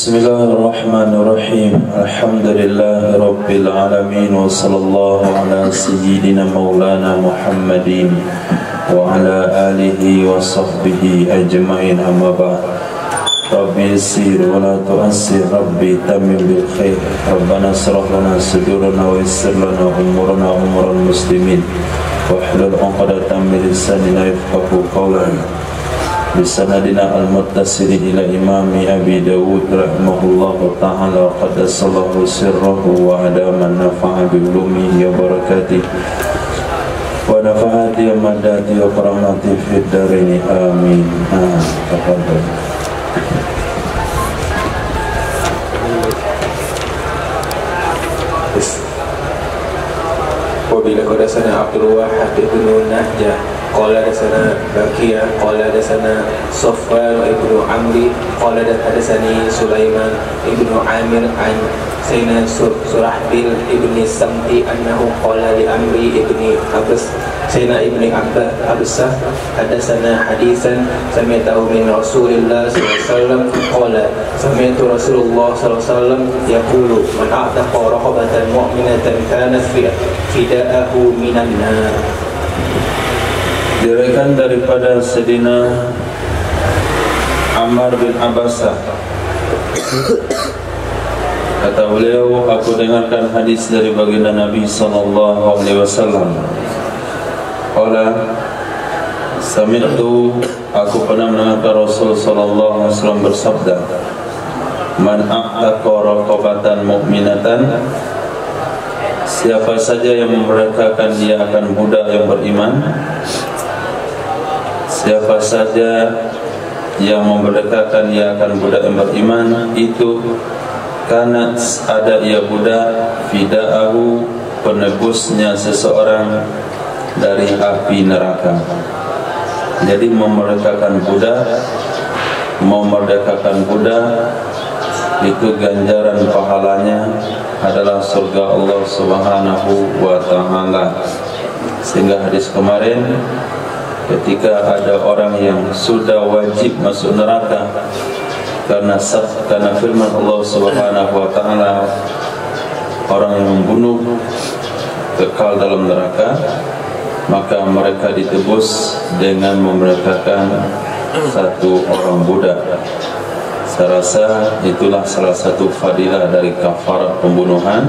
Bismillahirrahmanirrahim. Alhamdulillahi rabbil alamin wa sallallahu ala sayyidina maulana Muhammadin wa ala alihi wa sahbihi ajma'in, amma ba'd. Rabbi yassir wa la tu'assir, Rabbi tammim bil khair. Rabbana shrah lana sudurana wa yassir lana umurana umural muslimin wahlul 'uqdatam min lisanina yafqahu qawlana. Bisanadina al-muttasili ila imami Abi Dawud rahimahullahu ta'ala wa qaddasallahu sirrahu wa adaman nafa'a bi'ulumihi wa barakatih wa nafa'ati amadati wa karamati fid darini amin. Tafadhal. Wabila qadasana Abdul Wahab ibn Nahjah qala dasana Bakiyah qala dasana Safwan ibn Amri qala dasani Sulaiman ibn Amir an Sayyidina Surahbil ibn Samti annahu qala li Amri ibn Abbas Sayyidina ibn Abbasah hadasana hadisan sami'tahu min Rasulillah sallallahu alaihi wasallam qala sami'tu Rasulullah sallallahu alaihi wasallam yaqulu man a'taqa raqabatan mu'minatan kanat fida'ahu minan nar. Diriwayatkan daripada Sayyidina Ammar bin Abbasah, kata beliau, aku dengarkan hadis dari baginda Nabi sallallahu alaihi wasallam. Qala sami'tu, aku pernah mendengar Rasul sallallahu alaihi wasallam bersabda, man a'taqa raqabatan mu'minatan, siapa saja yang memerdekakan dia akan budak yang beriman, siapa saja yang memerdekakan dia akan budak yang beriman, itu karena ada ia budak fida'ahu, penebusnya seseorang dari api neraka. Jadi memerdekakan budak itu ganjaran pahalanya adalah surga Allah Subhanahu wa ta'ala. Sehingga hadis kemarin, ketika ada orang yang sudah wajib masuk neraka karena firman Allah Subhanahu wa ta'ala, orang yang membunuh kekal dalam neraka, maka mereka ditebus dengan memerdekakan satu orang budak. Saya rasa itulah salah satu fadilah dari kafarat pembunuhan,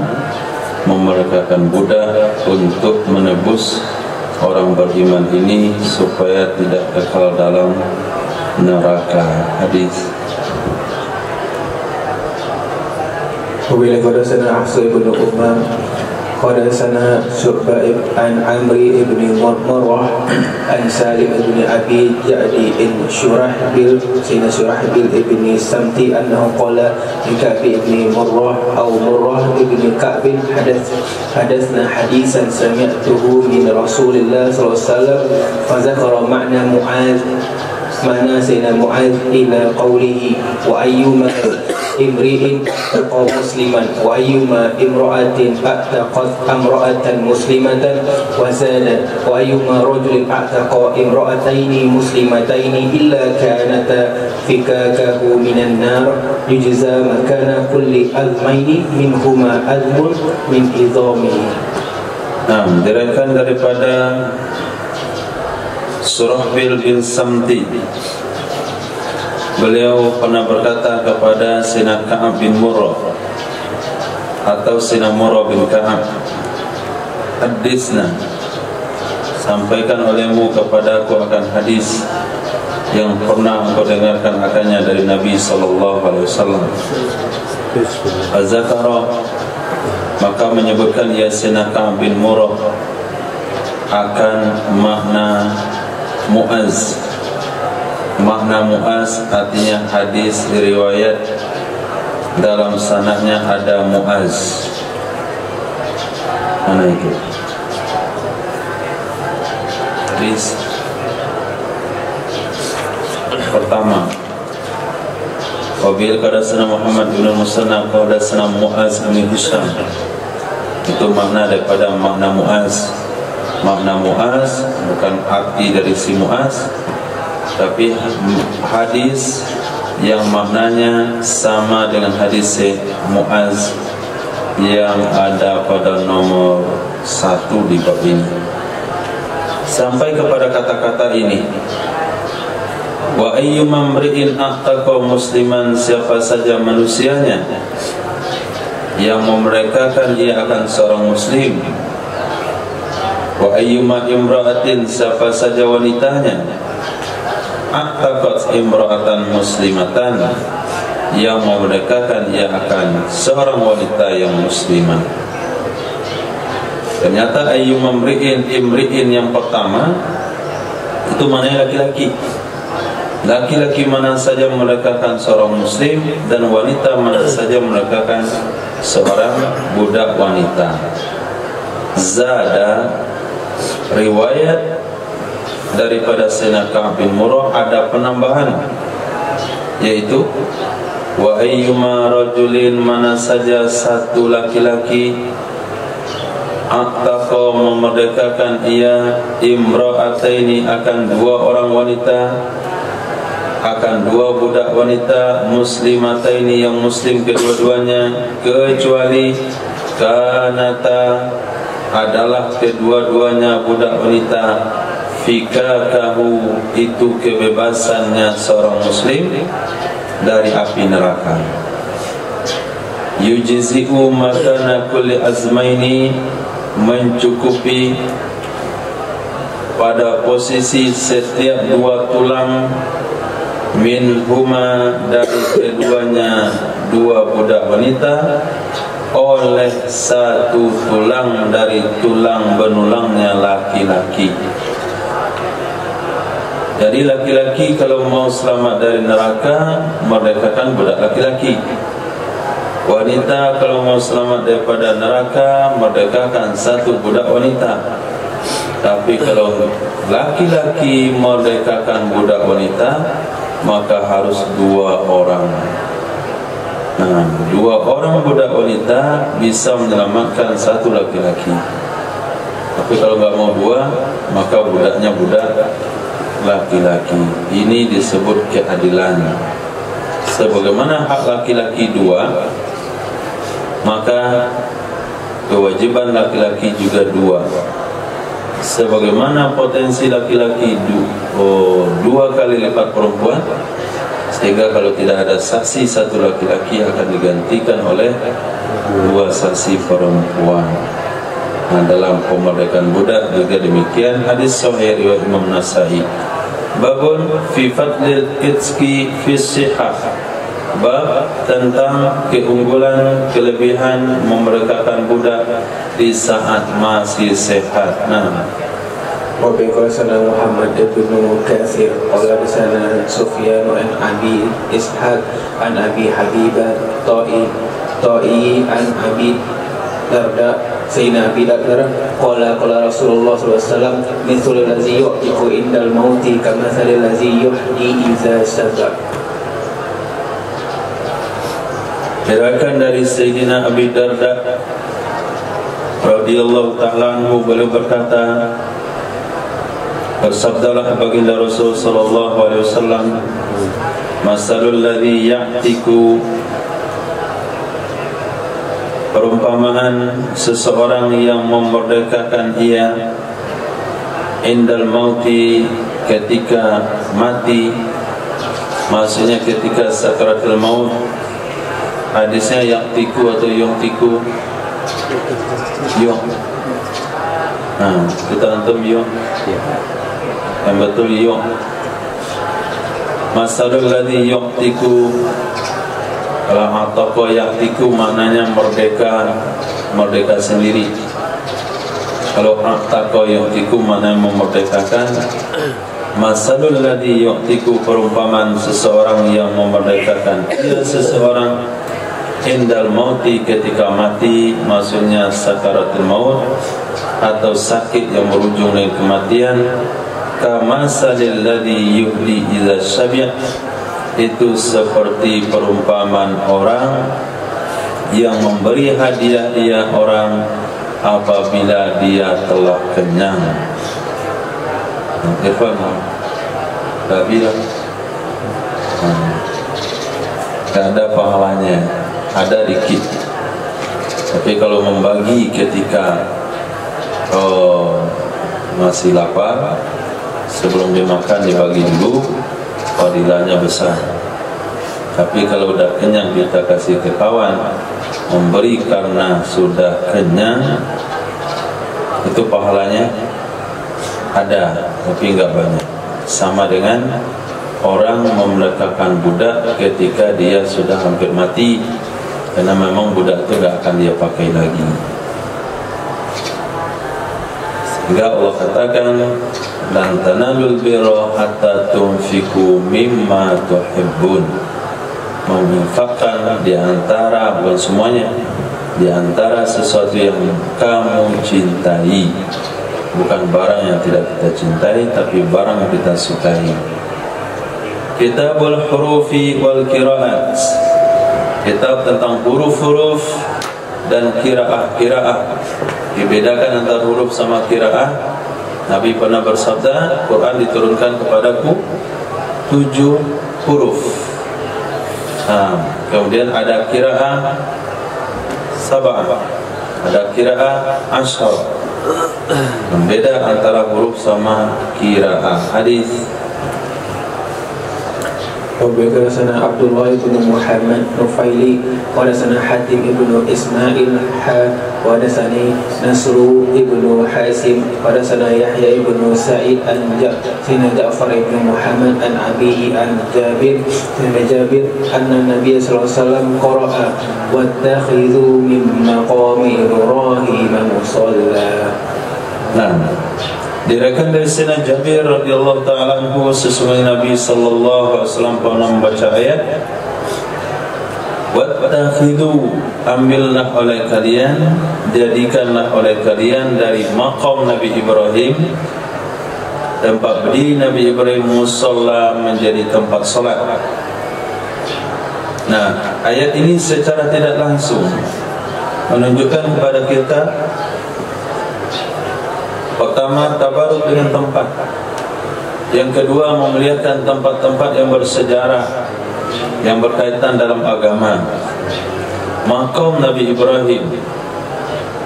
memerdekakan budak untuk menebus orang beriman ini supaya tidak kekal dalam neraka. Hadis. Wabila qadasana Ahsu ibn Uthman qadasana Syu'bah an Amri ibn Marwah an Salim ibn Abi Ja'di in Surahbil Sayyidina Surahbil ibn Samti annahu qala li Ka'b ibn Marwah aw Marwah ibn Ka'b hadatsna hadisan sami'tuhu min Rasulillah sallallahu alaihi wasallam fa zakara ma'na Mu'adz mana Sayyidina Mu'adz ila qawlihi wa ayyuma imri'in taqa musliman wa ayyuma imra'atin a'taqat amra'atan muslimatan wa zada wa ayyuma rajulin a'taqa imra'ataini muslimataini illa kanata fikakahu minan nar yujza makana kulli azmaini minhuma azmun min idhamihi. Diriwayatkan daripada Surahbil bin Samti, beliau pernah berkata kepada Sayyidina Ka'ab bin Murrah atau Sayyidina Murrah bin Ka'ab, hadisna, sampaikan olehmu kepada aku akan hadis yang pernah engkau dengarkan akannya dari Nabi sallallahu alaihi wasallam. Az-Zakara, maka menyebutkan ya Sayyidina Ka'ab bin Murrah akan makna Mu'az. Makna Mu'az artinya hadis riwayat dalam sanadnya ada Mu'az. Mana itu? Hadis pertama, wabil qadasana Muhammad bin Musanna qadasana Mu'az bin Hisham. Itu makna daripada makna Mu'az. Makna Mu'az bukan arti dari si Mu'az, tapi hadis yang maknanya sama dengan hadis Muaz yang ada pada nomor 1 di bab ini, sampai kepada kata-kata ini, wa ayyuma mri'in ahtaqa musliman, siapa saja manusianya yang memerdekakan ia akan seorang muslim, wa ayyuma imra'atin, siapa saja wanitanya ahtaqat imra'atan muslimatan, yang memerdekakan ia akan seorang wanita yang muslimah. Ternyata ayyuma imri'in yang pertama itu maknanya laki-laki. Laki-laki mana saja memerdekakan seorang muslim, dan wanita mana saja memerdekakan seorang budak wanita. Zada, riwayat daripada Sayyidina Ka'ab bin Murrah ada penambahan, yaitu wa ayyuma rajulin, mana saja satu laki-laki attaqa memerdekakan ia imra'ataini, akan dua orang wanita, akan dua budak wanita, muslimataini yang muslim kedua-duanya, kecuali kanata, adalah kedua-duanya budak wanita, fikakahu, itu kebebasannya seorang muslim dari api neraka. Yujzi'u makana kulli azmaini, mencukupi pada posisi setiap dua tulang, min huma, dari keduanya dua budak wanita, oleh satu tulang dari tulang benulangnya laki-laki. Jadi laki-laki kalau mau selamat dari neraka, merdekakan budak laki-laki. Wanita kalau mau selamat daripada neraka, merdekakan satu budak wanita. Tapi kalau laki-laki merdekakan budak wanita, maka harus dua orang. Nah, dua orang budak wanita bisa menyelamatkan satu laki-laki. Tapi kalau nggak mau dua, maka budaknya budak laki-laki. Ini disebut keadilan. Sebagaimana hak laki-laki dua, maka kewajiban laki-laki juga dua. Sebagaimana potensi laki-laki dua kali lipat perempuan, sehingga kalau tidak ada saksi satu laki-laki akan digantikan oleh dua saksi perempuan. Nah, dalam pemerdekaan budak juga demikian. Hadis sahih riwayat Imam Nasa'i. Babun fi fadlil itqi fi sihah. Bab tentang keunggulan, kelebihan memerdekakan budak di saat masih sehat. Nah, wa bi qala Muhammad ibn Katsir qala sana Sufyan an Abi Ishaq an Abi Habibah Ta'i an Abi Darda Sayyidina Abi Darda qala Rasulullah sallallahu alaihi wasallam mithlul ladzi yu'tiku indal mauti kamathalil ladzi yuhyi idza saza. Diriwayatkan dari Sayyidina Abi Darda radhiyallahu ta'ala anhu, beliau berkata, bersabdalah baginda Rasul sallallahu alaihi wasallam, masalul ladzi ya'tiku, perumpamaan seseorang yang memerdekakan ia indal mauti, ketika mati, maksudnya ketika sakaratul maut. Hadisnya yaktiku atau yongtiku? Yong. Nah, kita antum yong. Yang betul yong. Masalul ladzi yongtiku, kalau atoko yaktiku maknanya merdeka sendiri. Kalau atoko yongtiku maknanya memerdekakan. Masalul ladzi yongtiku, perumpamaan seseorang yang memerdekakan ia seseorang indal mauti, ketika mati, maksudnya sakaratul maut atau sakit yang berujung dengan kematian. Kamasalil ladzi yuhdi idza syabi'a, itu seperti perumpamaan orang yang memberi hadiah dia orang apabila dia telah kenyang. Irfan, tak bilang. Gak ada pahalanya, ada dikit. Tapi kalau membagi ketika masih lapar, sebelum dimakan dibagi dulu, fadilahnya besar. Tapi kalau udah kenyang kita kasih ke kawan, memberi karena sudah kenyang, itu pahalanya ada, tapi enggak banyak. Sama dengan orang memerdekakan budak ketika dia sudah hampir mati, karena memang budak itu enggak akan dia pakai lagi. Sehingga Allah katakan, lan tanalul birra hatta tunfiqu mimma tuhibbun. Menginfakkan di antara, bukan semuanya, di antara sesuatu yang kamu cintai, bukan barang yang tidak kita cintai, tapi barang yang kita sukai. Kitabul hurufi wal qiraat, kitab tentang huruf-huruf dan qiraah. Dibedakan antara huruf sama qiraah. Nabi pernah bersabda, Quran diturunkan kepadaku 7 huruf. Kemudian ada qiraah 7, ada qiraah 10. Membeda antara huruf sama qiraah. Hadis وبكرسنا عبد الله بن محمد نفيلي ورسنا حاتم بن إسماعيل ورسني نصر بن حاسم ورسنا يحيى بن سعيد عن جعفر بن محمد عن أبيه عن جابر أن النبي صلى الله عليه وسلم قرأ واتخذوا من مقام إبراهيم مصلى. Diriwayatkan dari Sayyidina Jabir radhiyallahu taala anhu, sesungguhnya Nabi sallallahu alaihi wasallam pernah membaca ayat, wattakhidhu, ambillah oleh kalian, jadikanlah oleh kalian dari maqam Nabi Ibrahim, tempat berdiri Nabi Ibrahim, musalla, menjadi tempat salat. Nah, ayat ini secara tidak langsung menunjukkan kepada kita, pertama, tabaruk dengan tempat. Yang kedua, memelihatkan tempat-tempat yang bersejarah, yang berkaitan dalam agama. Maqam Nabi Ibrahim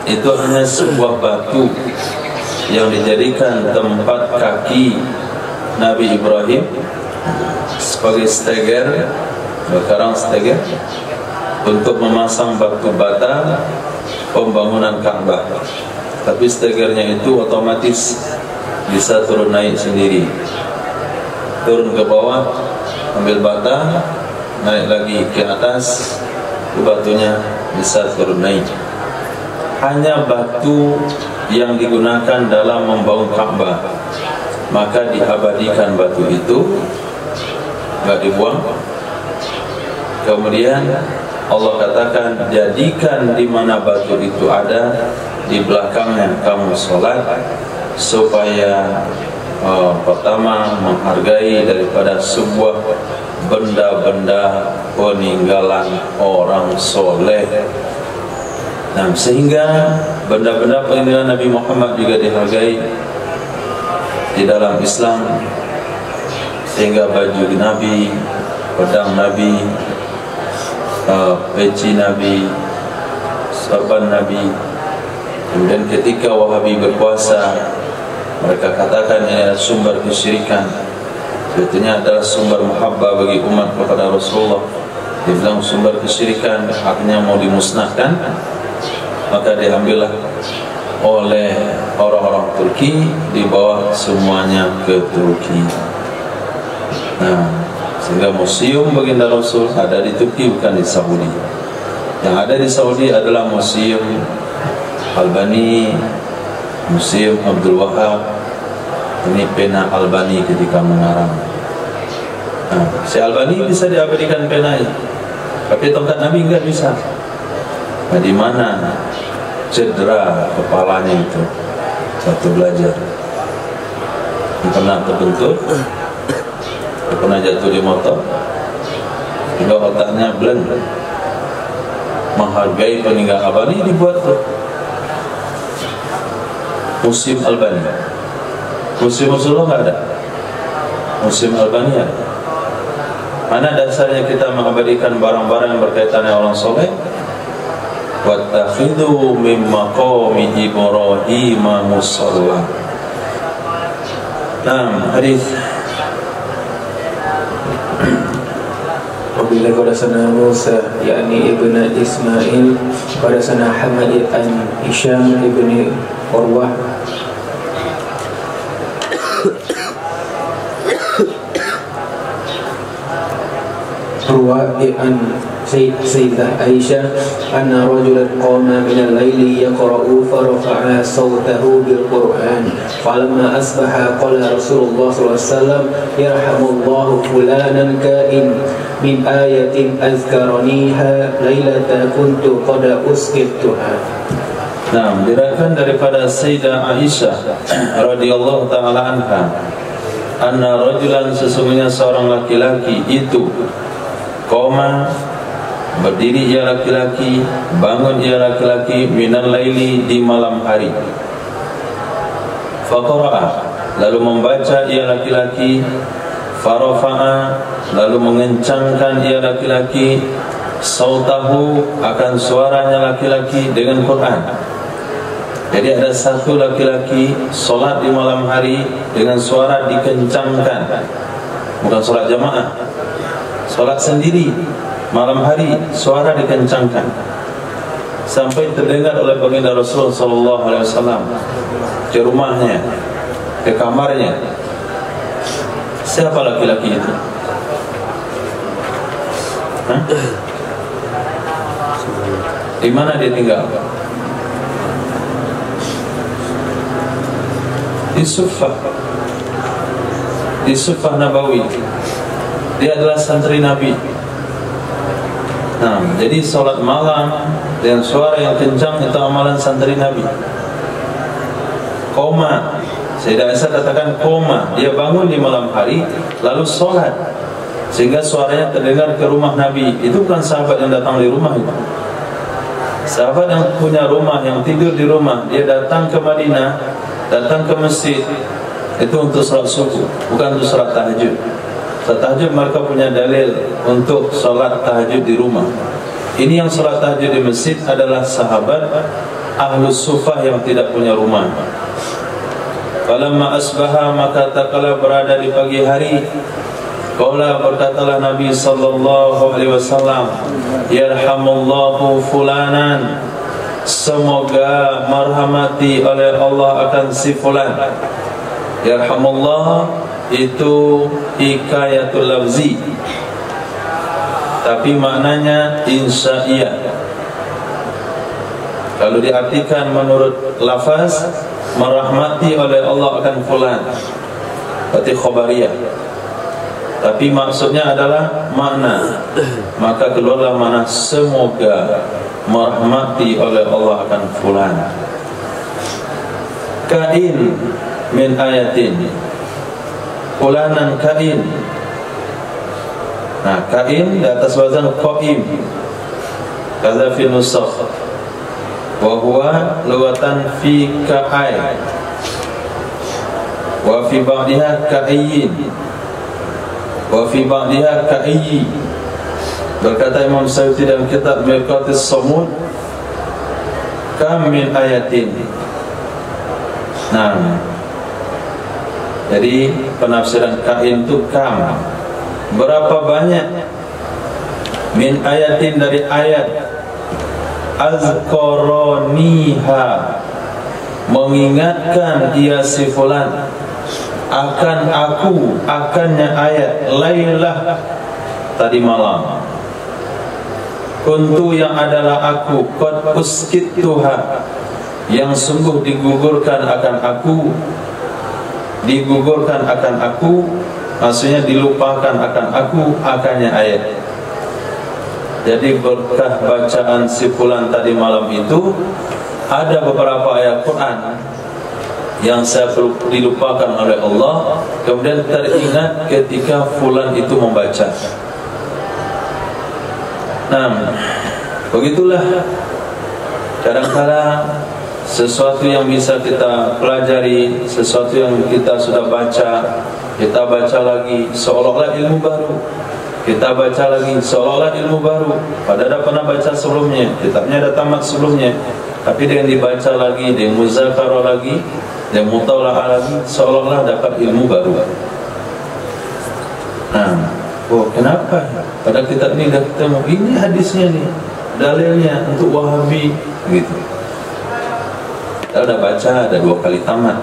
itu hanya sebuah batu yang dijadikan tempat kaki Nabi Ibrahim sebagai steger, sekarang steger, untuk memasang batu bata pembangunan Ka'bah. Tapi stegernya itu otomatis bisa turun naik sendiri. Turun ke bawah, ambil bata, naik lagi ke atas, batunya bisa turun naik. Hanya batu yang digunakan dalam membangun Ka'bah, maka diabadikan batu itu, enggak dibuang. Kemudian Allah katakan, jadikan di mana batu itu ada, di belakangnya kamu sholat, supaya pertama menghargai daripada sebuah benda-benda peninggalan orang soleh. Nah, sehingga benda-benda peninggalan Nabi Muhammad juga dihargai di dalam Islam, sehingga baju Nabi, pedang Nabi, peci Nabi, sorban Nabi. Kemudian ketika Wahabi berkuasa, mereka katakan ini adalah sumber kesyirikan, sebetulnya adalah sumber muhabbah bagi umat kepada Rasulullah. Dia bilang sumber kesyirikan, akhirnya mau dimusnahkan, maka diambillah oleh orang-orang Turki, dibawa semuanya ke Turki. Nah, sehingga museum baginda Rasul ada di Turki, bukan di Saudi. Yang ada di Saudi adalah museum Albani, museum Abdul Wahab. Ini pena Albani ketika mengarang. Nah, si Albani bisa diabadikan penanya, tapi tongkat Nabi enggak bisa. Nah, di mana cedera kepalanya itu waktu belajar? Pernah terbentur, pernah jatuh di motor, hingga otaknya blank. Menghargai peninggalan Albani, dibuat tuh Museum Albani. Museum Rasulullah nggak ada, Museum Albani ada. Mana dasarnya kita mengabadikan barang-barang yang berkaitan dengan orang soleh? Wattakhidhu min maqami Ibrahim musalla. Nah, hadis Bila qadasana Musa yakni ibn Ismail qadasana Hamad an Hisham ibn Urwah an Sayyidah Aisyah anna rajulan qama min al-laili yaqra'u farafa'a sawtahu bil-Qur'an falamma asbaha qala Rasulullah sallallahu alaihi wasallam yarhamullahu fulanan ka'in min ayatin azkaraniha lailata kuntu qad usqituha. Nah, diriwayatkan daripada Sayyidah Aisyah radhiyallahu taala anha, anna rajulan, sesungguhnya seorang laki-laki itu qama, berdiri ia laki-laki, bangun ia laki-laki, minal laili, di malam hari, faqara'a, lalu membaca ia laki-laki, farafa'a, lalu mengencangkan ia laki-laki, sautahu, akan suaranya laki-laki dengan Quran. Jadi ada satu laki-laki solat di malam hari dengan suara dikencangkan, bukan solat jamaah, solat sendiri malam hari, suara dikencangkan sampai terdengar oleh baginda Rasul sallallahu alaihi wasallam ke rumahnya, ke kamarnya. Siapa laki-laki itu? Di mana dia tinggal? Di Suffah Nabawi. Dia adalah santri Nabi. Nah, jadi solat malam dengan suara yang kencang itu amalan santri Nabi. Koma, Sayyidah Aisyah katakan koma, dia bangun di malam hari lalu solat sehingga suaranya terdengar ke rumah Nabi. Itu bukan sahabat yang datang di rumah itu. Sahabat yang punya rumah, yang tidur di rumah, dia datang ke Madinah, datang ke masjid itu untuk salat subuh, bukan untuk salat tahajud. Salat tahajud mereka punya dalil untuk salat tahajud di rumah. Ini yang salat tahajud di masjid adalah sahabat Ahlus Suffah yang tidak punya rumah. Falamma asbaha, maka tatkala berada di pagi hari, qala, berkatalah Nabi sallallahu alaihi wasallam, yarhamullahu fulanan, semoga marhamati oleh Allah akan si fulan. Yarhamullah itu hikayatul lafzi, tapi maknanya insya'iyah. Kalau diartikan menurut lafaz, merahmati oleh Allah akan fulan, berarti khobariyah. Tapi maksudnya adalah makna, maka keluarlah makna semoga merahmati oleh Allah akan fulan. Kain min ayatin, fulanan kain. Nah, kain di atas wazan qaim, kaza fi nusakh, wa huwa lughatan fi ka'ay, wa fi ba'diha ka'ayyin, wa fi ba'diha ka'ayyi. Berkata Imam Suyuti dalam kitab Mirqatis Samud, kam min ayatin. Nah, jadi penafsiran kain itu kam, berapa banyak, min ayatin, dari ayat, azkoroniha, mengingatkan ia si fulan akan aku, akannya ayat, lailah, tadi malam, kuntu, yang adalah aku, qad uskituha, yang sungguh digugurkan akan aku, digugurkan akan aku, maksudnya dilupakan akan aku, akannya ayat. Jadi berkah bacaan si fulan tadi malam itu, ada beberapa ayat Quran yang saya dilupakan oleh Allah, kemudian teringat ketika fulan itu membaca. Nah, begitulah kadang-kadang sesuatu yang bisa kita pelajari, sesuatu yang kita sudah baca, kita baca lagi seolah-olah ilmu baru. kita baca lagi seolah-olah ilmu baru, padahal dah pernah baca sebelumnya, kitabnya dah tamat sebelumnya, tapi dengan dibaca lagi, dengan muzakarah lagi, dengan mutalaah lagi, seolah-olah dapat ilmu baru. Kenapa? Pada kitab ini dah ketemu, ini hadisnya nih, dalilnya untuk Wahabi, gitu. Kita dah baca, ada 2 kali tamat,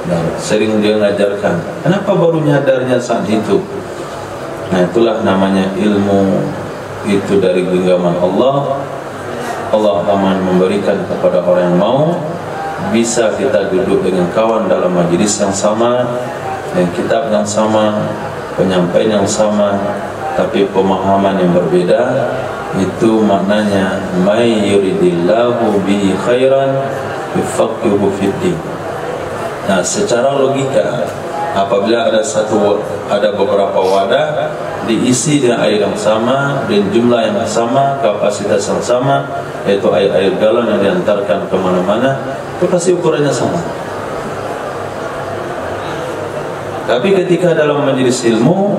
dan sering dia mengajarkan. Kenapa baru nyadarnya saat itu? Nah, itulah namanya ilmu itu dari genggaman Allah. Allah akan memberikan kepada orang yang mau. Bisa kita duduk dengan kawan dalam majlis yang sama, dengan kitab yang sama, penyampaian yang sama, tapi pemahaman yang berbeda. Itu maknanya may yuridillahu bihi khairan yufaqihuhu fiddin. Nah, secara logika, apabila ada beberapa wadah diisi dengan air yang sama, dengan jumlah yang sama, kapasitas yang sama, yaitu air galon yang diantarkan kemana-mana, itu pasti ukurannya sama. Tapi ketika dalam majelis ilmu,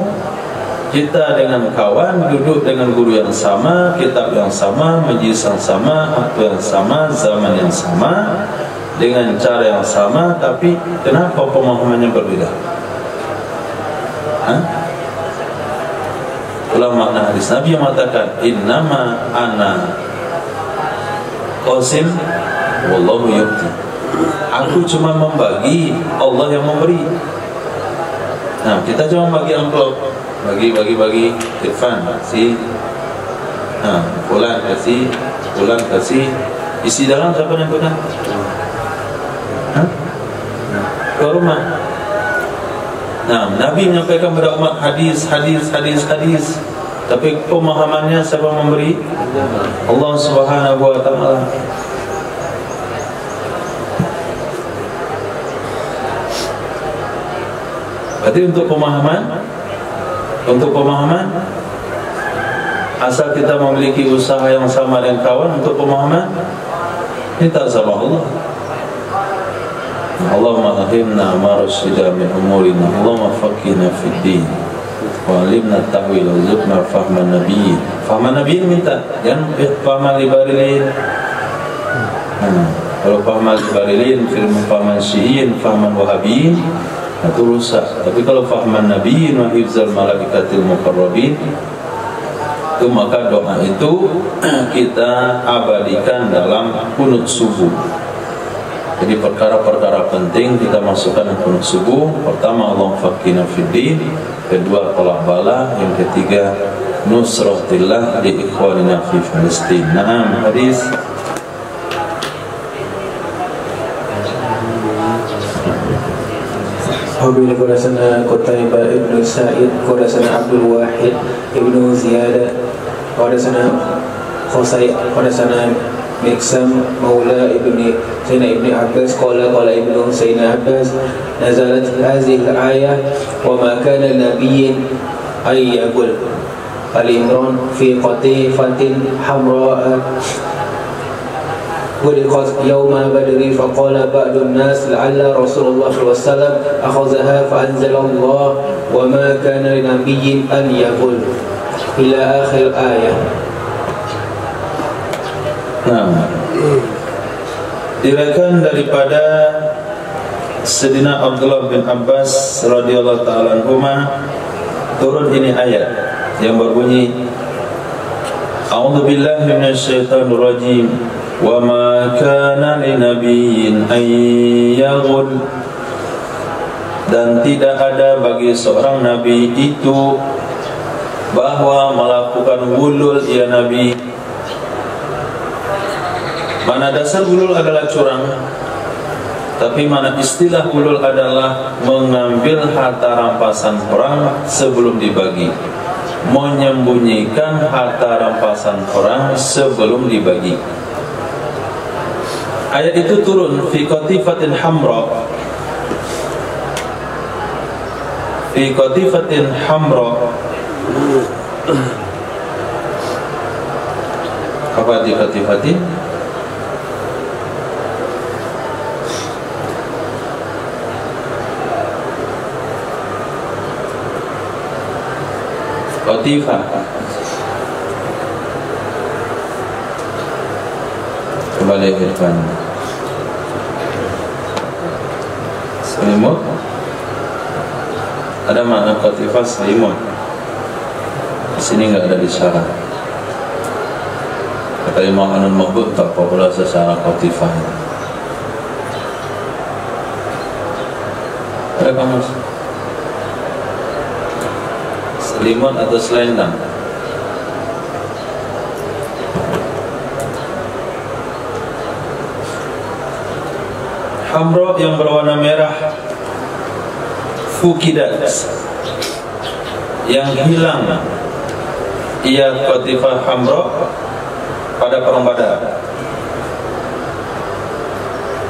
kita dengan kawan duduk dengan guru yang sama, kitab yang sama, majelis yang sama, waktu yang sama, zaman yang sama, dengan cara yang sama, tapi kenapa pemahamannya berbeda? Itulah makna hadis Nabi yang mengatakan innama ana qasim wallahu yu'ti. Aku cuma membagi, Allah yang memberi. Nah, kita cuma bagi amplop, bagi Irfan kasih, Fulan kasih, isi dalam siapa yang punya? Ke rumah. Nah, Nabi menyampaikan kepada umat hadis. Tapi pemahamannya siapa memberi? Allah Subhanahu wa taala. Berarti untuk pemahaman asal kita memiliki usaha yang sama dengan kawan untuk pemahaman, minta sama Allah. Allahumma ahimna marashida min umurina, Allahumma faqihna fid din wa alimna ta'wil wa zukna fahman nabiyyin. Fahman nabiyyin minta, jangan fahman libarilin. Kalau fahman libarilin, fahman syi'in, fahman wahabiyin, itu rusak. Tapi kalau fahman nabiyyin wa hifzal malaikatil muqarrabin, itu maka doa itu kita abadikan dalam kunut subuh. Jadi perkara-perkara penting kita masukkan dalam kunut subuh. Pertama, Allah faqihna fiddin. Kedua, tolak bala. Yang ketiga, nusratillah li ikhwanina fi Palestin. Naam, hadis. Habib Qurasana Qutaibah ibn Sa'id, Qurasana Abdul Wahid ibn Ziyadah, Qurasana Miksam Maula ibni Sayyidina ibni Abbas qala ibnu Sayyidina Abbas nazalat hadhihi al-ayah wa ma kana nabiyyin ay yaqul al-imran fi qatifatin hamra ولقد يوم بدر فقال بعض الناس لعل رسول الله صلى الله عليه وسلم أخذها فأنزل الله وما كان لنبي أن يقول إلى آخر الآية. Nah, diriwayatkan daripada Sayyidina Abdullah bin Abbas radhiyallahu ta'ala anhuma, turun ini ayat yang berbunyi A'udzu billahi minasyaitonir rajim wa ma kana linabiyyin an yaghul, dan tidak ada bagi seorang nabi itu bahwa melakukan gulul, ya nabi. Mana dasar gulul adalah curang, tapi mana istilah gulul adalah mengambil harta rampasan orang sebelum dibagi, menyembunyikan harta rampasan orang sebelum dibagi. Ayat itu turun fi qatifatin hamra, fi qatifatin hamra. Apa di qatifatin? Qatifah. Kembali ke depan. Selimut. Ada makna qatifah selimut. Di sini enggak ada isyarat. Kata Imam An-Mabud tak populer secara qatifah. Ada kamus selimut atau selendang. Hamra yang berwarna merah, fukidat yang hilang, ia qatifah hamra pada perang Badar.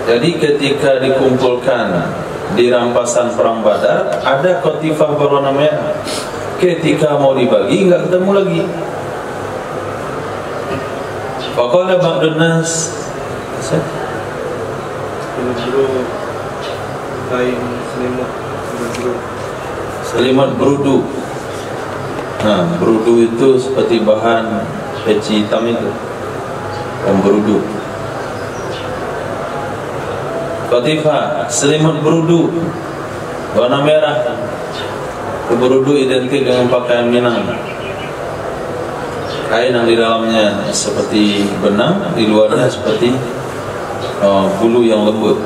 Jadi ketika dikumpulkan di rampasan perang Badar, ada qatifah berwarna merah. Ketika mau dibagi enggak ketemu lagi. Faqala ba'dun nas, selimut berudu. Nah, berudu itu seperti bahan peci hitam itu, yang berudu. Qatifah, selimut berudu warna merah. Berudu identik dengan pakaian Minang, kain yang di dalamnya seperti benang, di luarnya seperti bulu yang lembut.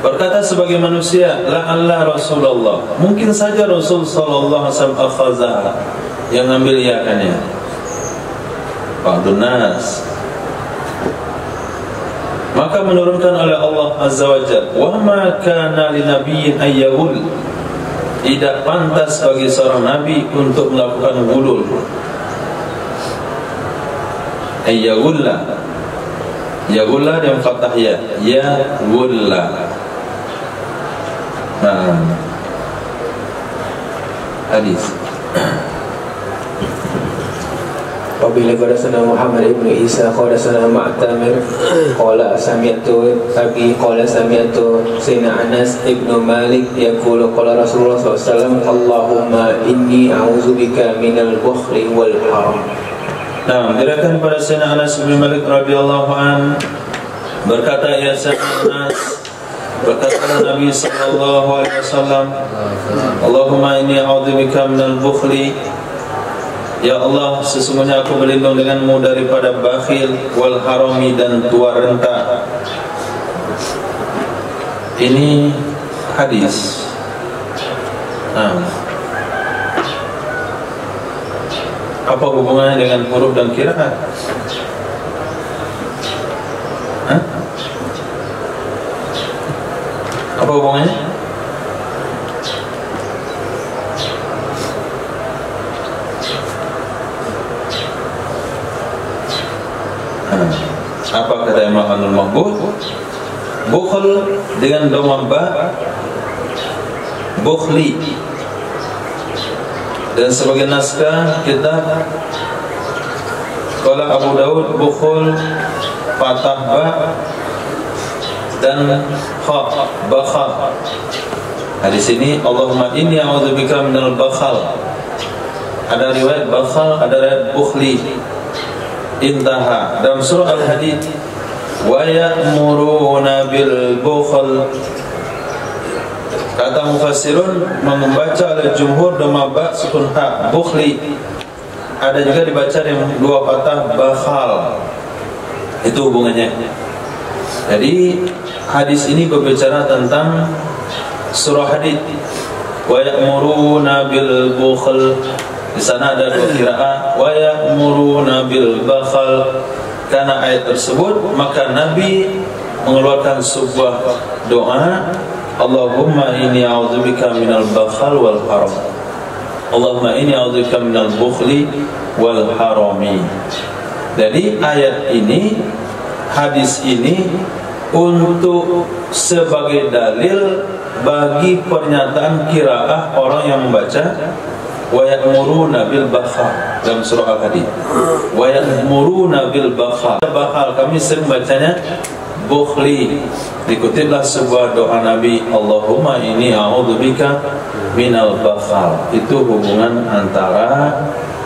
Berkata sebagai manusia, la'alla Rasulullah, mungkin saja Rasul sallallahu alaihi wasallam akhazah, yang ambil iakannya. Ba'dun nas, maka menurunkan oleh Allah azza wa jalla, wa ma kana linabiyyin ayyul, tidak pantas bagi seorang nabi untuk melakukan gulul. Ayyulla, yagulla dan fathah ya, ya gulla. Nah, hadis. Apabila qala Muhammad ibn Isa qala sana Ma'tamir qala sami'tu abi qala sami'tu Sayyidina Anas ibn Malik yaqulu qala Rasulullah SAW, Allahumma inni a'udzubika minal bukhli wal haram. Nah, diriwayatkan pada Sayyidina Anas bin Malik radhiyallahu an, berkata ya Sayyidina Anas, berkata Nabi sallallahu alaihi wasallam, Allahumma inni a'udzubika minal bukhli, ya Allah, sesungguhnya aku berlindung denganmu daripada bakhil, wal harami, dan tua renta. Ini hadis. Nah, apa hubungannya dengan huruf dan qiraat? Hah? Apa hubungannya? Apa kata Imam An-Mabud? Bukhl dengan dhamma ba, bukhli. Dan sebagai naskah kitab qala Abu Daud, bukhl fathah ba dan kha, bakhal. Nah, di sini Allahumma inni a'udzubika minal bakhal. Ada riwayat bakhal, ada riwayat bukhli. Intaha. Dalam surah Al-Hadid, wa ya'muruna bil bukhl, kata mufassirun membaca oleh jumhur dhamma ba sukun ha, bukhli. Ada juga dibaca dengan dua patah, bakhal. Itu hubungannya. Jadi hadis ini berbicara tentang surah Hadid, wa ya'muruna bil bukhl. Di sana ada dua qiraat, wa ya'muruna bil bakhal. Karena ayat tersebut, maka Nabi mengeluarkan sebuah doa, Allahumma inni a'udzubika minal bakhal wal haram. Allahumma inni a'udzubika minal bukhli wal harami. Jadi ayat ini, hadis ini untuk sebagai dalil bagi pernyataan qiraah orang yang membaca wa ya'muruna bil bakhal dalam surah Al-Hadid. Wa ya'muruna bil bakhal. Bakhal kami sering bacanya bukhli. Dikutiplah sebuah doa Nabi, Allahumma inni a'udzubika minal bakhal. Itu hubungan antara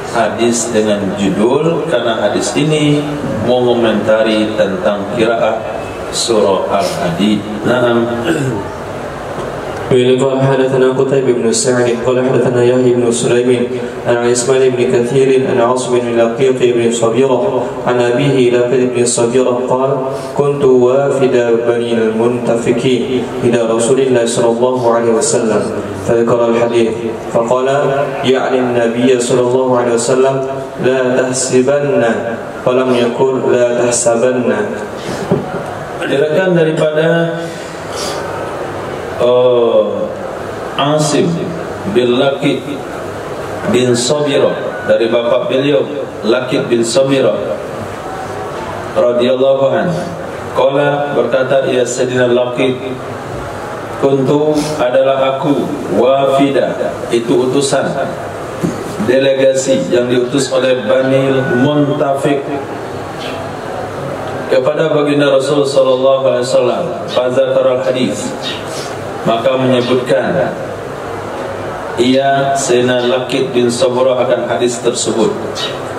hadis dengan judul, karena hadis ini mengomentari tentang qiraah surah Al-Hadid. Naam. قال حدثنا قتيبة بن سعد قال حدثنا يحيى بن سليم عن إسماعيل بن كثير عن عاصم بن لقيط بن صبيرة عن أبيه لقيط بن صبيرة قال كنت وافد بني المنتفكين إلى رسول الله صلى الله عليه وسلم فذكر الحديث فقال يعني النبي صلى الله عليه وسلم لا تحسبن ولم يقل لا تحسبن. Diriwayatkan daripada Asim bin Laqit bin Sabirah, dari bapak beliau Laqit bin Sabirah radhiyallahu anhu. Qala, berkata ia Sayyidina Laqit, kuntu adalah aku, wafida itu utusan, delegasi yang diutus oleh Bani Muntafik kepada baginda Rasul sallallahu alaihi wasallam. Fazakar al-hadis, maka menyebutkan ia Sayyidina Laqit bin Sabirah akan hadis tersebut.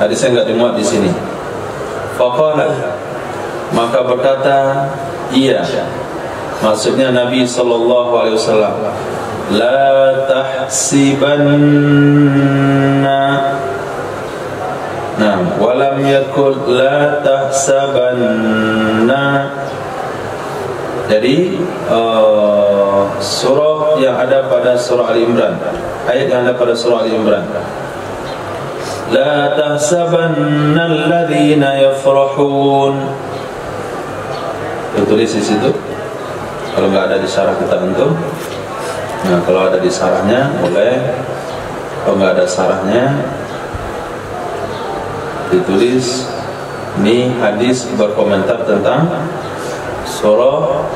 Hadisnya enggak dimuat di sini. Faqala, maka berkata ia, maksudnya Nabi sallallahu alaihi wasallam, la tahsibanna, nah, walam yakul la tahsabanna. Jadi surah yang ada pada surah Ali Imran, ayat yang ada pada surah Ali Imran, la tahsabanna alladhina yafrahun. Tulis di situ. Kalau nggak ada di syarah kita antum. Nah, kalau ada di syarahnya boleh. Kalau nggak ada syarahnya ditulis. Ini hadis berkomentar tentang surah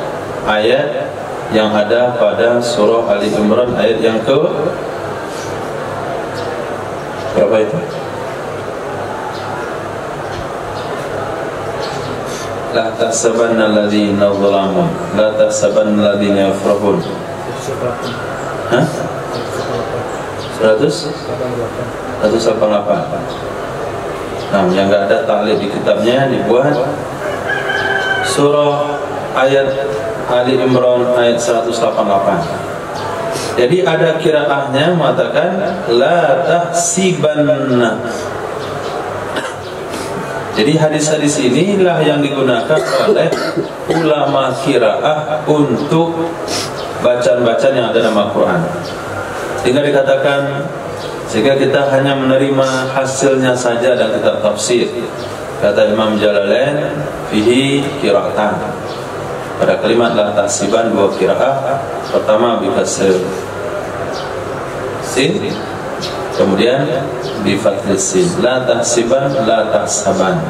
ayat yang ada pada surah Ali Imran, ayat yang ke berapa itu? La tahsabanna alladhina zalamu la tahsabanna alladhina yafrahun. Hah? 188. Nah, yang enggak ada taklid di kitabnya dibuat surah ayat Ali Imran ayat 188. Jadi ada qiraahnya mengatakan la tahsibanna. Jadi hadis-hadis inilah yang digunakan oleh ulama qiraah untuk bacaan-bacaan yang ada dalam Al-Quran. Sehingga dikatakan, sehingga kita hanya menerima hasilnya saja dan kitab tafsir. Kata Imam Jalalain, fihi qiraatan. Pada kalimat la tahsiban dua qiraah. Pertama bi kasr sin, kemudian bi fathil sin. La tahsiban, la tahsaban.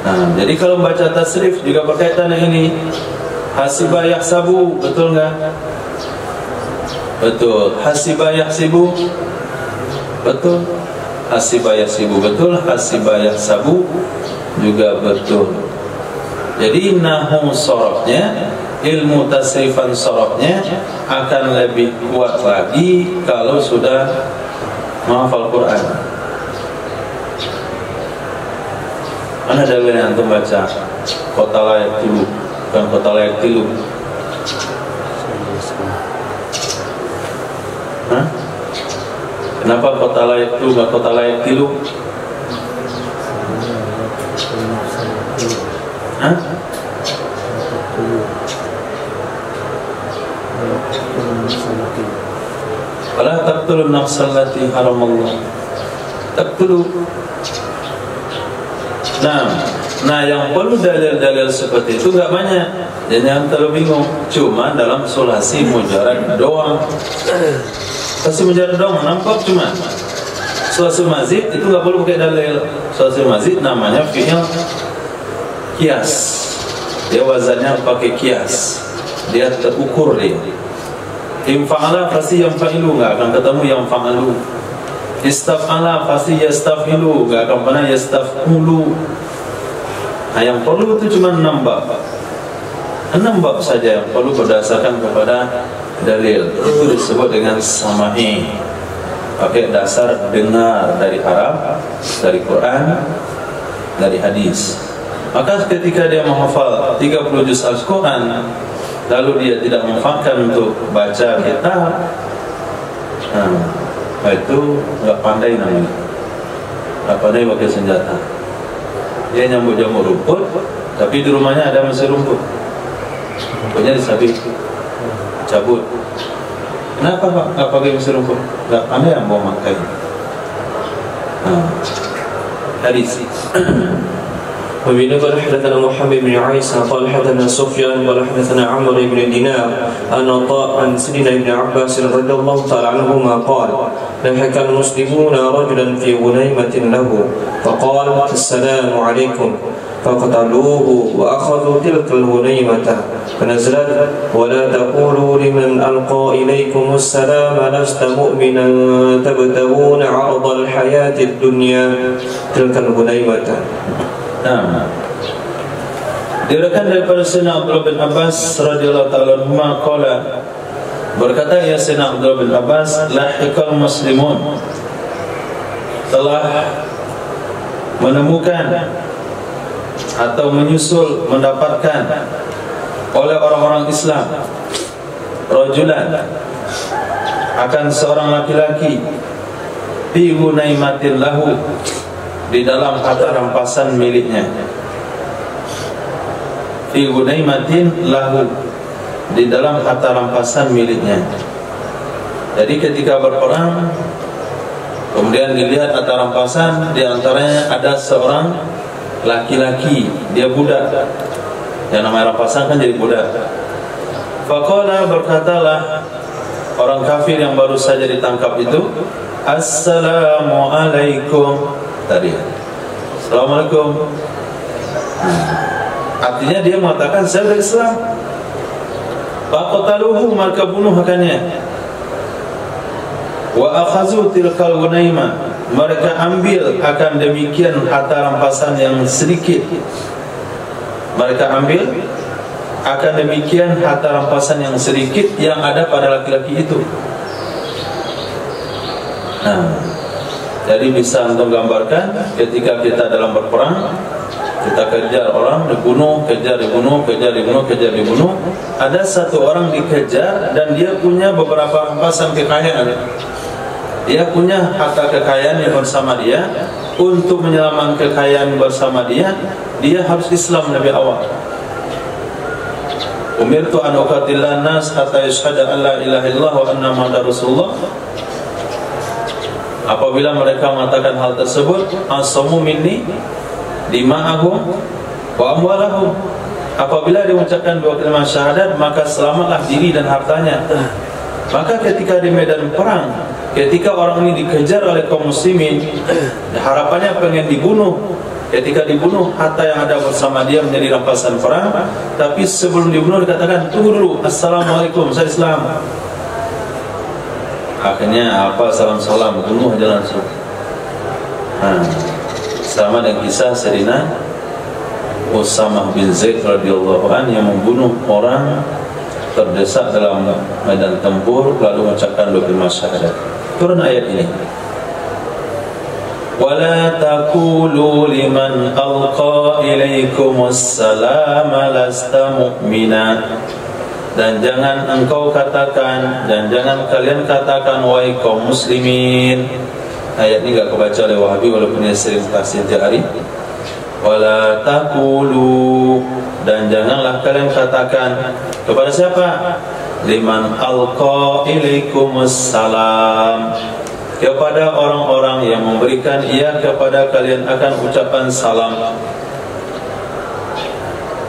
Nah, jadi kalau membaca tasrif juga berkaitan dengan ini. Hasiba yahsabu, betul enggak? Betul. Hasiba yahsibu, betul. Hasiba yahsibu, betul. Hasiba yahsabu juga betul. Jadi nahwu sharafnya, ilmu tasrifan sharafnya akan lebih kuat lagi kalau sudah menghafal Quran. Mana dalil yang antum baca? Kota layak dulu, bukan kota layak dulu. Hah? Kenapa kota layak dulu, bukan kota layak dulu? Hah? Wala taqtulun nafsal lati haramallah. Taqtulu. Nah, yang perlu dalil-dalil seperti itu enggak banyak. Dan yang terlalu bingung, cuma dalam sulasi mujarad doang. Sulasi mujarad doang nampak cuma. Sulasi mazid itu enggak perlu pakai dalil. Sulasi mazid namanya fi'il kias. Dia wazannya pakai kias. Dia terukur dia. Infa'ala pasti yang fa'ilu, enggak akan ketemu yang fa'alu. Istaf'ala pasti yastafilu, enggak akan pernah yastaf'ulu. Nah, yang perlu itu cuma 6 bab. 6 bab saja yang perlu berdasarkan kepada dalil. Itu disebut dengan sama'i, pakai dasar dengar dari Arab, dari Quran, dari hadis. Maka ketika dia menghafal 30 juz Al-Quran, lalu dia tidak memanfaatkan untuk baca kitab, itu nggak pandai namanya, nggak pandai pakai senjata. Dia nyambut jamur rumput, tapi di rumahnya ada mesin rumput, rumputnya disabit, cabut. Kenapa Pak nggak pakai mesin rumput? Nggak pandai yang mau makai. Hadis. وبه قال حدثنا محمد بن عيسى قال حدثنا سفيان قال حدثنا عمرو بن دينار عن عطاء عن سيدنا ابن عباس رضي الله تعالى عنهما قال لحق المسلمون رجلا في غنيمة له فقال السلام عليكم فقتلوه وأخذوا تلك الغنيمة فنزلت ولا تقولوا لمن ألقى إليكم السلام لست مؤمنا تبتغون عرض الحياة الدنيا تلك الغنيمة. Nah, diriwayatkan daripada Sayyidina Abdullah bin Abbas radhiyallahu ta'ala anhuma qala, berkata ya Sayyidina Abdullah bin Abbas, lahiqal muslimun, telah menemukan atau menyusul mendapatkan oleh orang-orang Islam rajulan, akan seorang laki-laki, fi gunaimatin lahu, di dalam harta rampasan miliknya, fi gunaimatin lahu, di dalam harta rampasan miliknya. Jadi ketika berperang, kemudian dilihat harta rampasan, di antaranya ada seorang laki-laki, dia budak. Yang namanya rampasan kan jadi budak. Faqala, berkatalah orang kafir yang baru saja ditangkap itu, Assalamualaikum. Tadi Assalamualaikum, artinya dia mengatakan saya sudah Islam. Faqataluhu, maka bunuh akannya. Wa akhazu tilkal gunaimah, mereka ambil akan demikian harta rampasan yang sedikit. Mereka ambil akan demikian harta rampasan yang sedikit yang ada pada laki-laki itu. Jadi bisa untuk gambarkan ketika kita dalam berperang, kita kejar orang, dibunuh, kejar, dibunuh, kejar, dibunuh, kejar, dibunuh. Ada satu orang dikejar dan dia punya beberapa rampasan kekayaan. Dia punya harta kekayaan yang bersama dia. Untuk menyelamatkan kekayaan bersama dia, dia harus Islam lebih awal. Umirtu an uqatilan nas hatta yashhadu an la ilaha illallah wa anna muhammadar rasulullah. Apabila mereka mengatakan hal tersebut, asamu minni dima'ahum wa amwalahum, apabila dia mengucapkan dua kalimat syahadat, maka selamatlah diri dan hartanya. Maka ketika di medan perang, ketika orang ini dikejar oleh kaum muslimin, harapannya pengen dibunuh. Ketika dibunuh, harta yang ada bersama dia menjadi rampasan perang. Tapi sebelum dibunuh dikatakan, tunggu dulu, Assalamualaikum, saya Islam. Akhirnya apa, salam-salam, bunuh aja langsung. Sama dengan kisah Sayyidina Usamah bin Zaid radhiyallahu anhu yang membunuh orang terdesak dalam medan tempur lalu mengucapkan dua kalimat syahadat. Turun ayat ini. Wala taqulu liman alqa ilaikumus salama lasta mu'mina, dan jangan engkau katakan, dan jangan kalian katakan wahai kaum muslimin. Ayat ini enggak kebaca oleh Wahabi walaupun dia sering tafsir tiap hari. Wala taqulu, dan janganlah kalian katakan kepada siapa? Liman alqa ilaikumus salam, kepada orang-orang yang memberikan ia kepada kalian akan ucapan salam.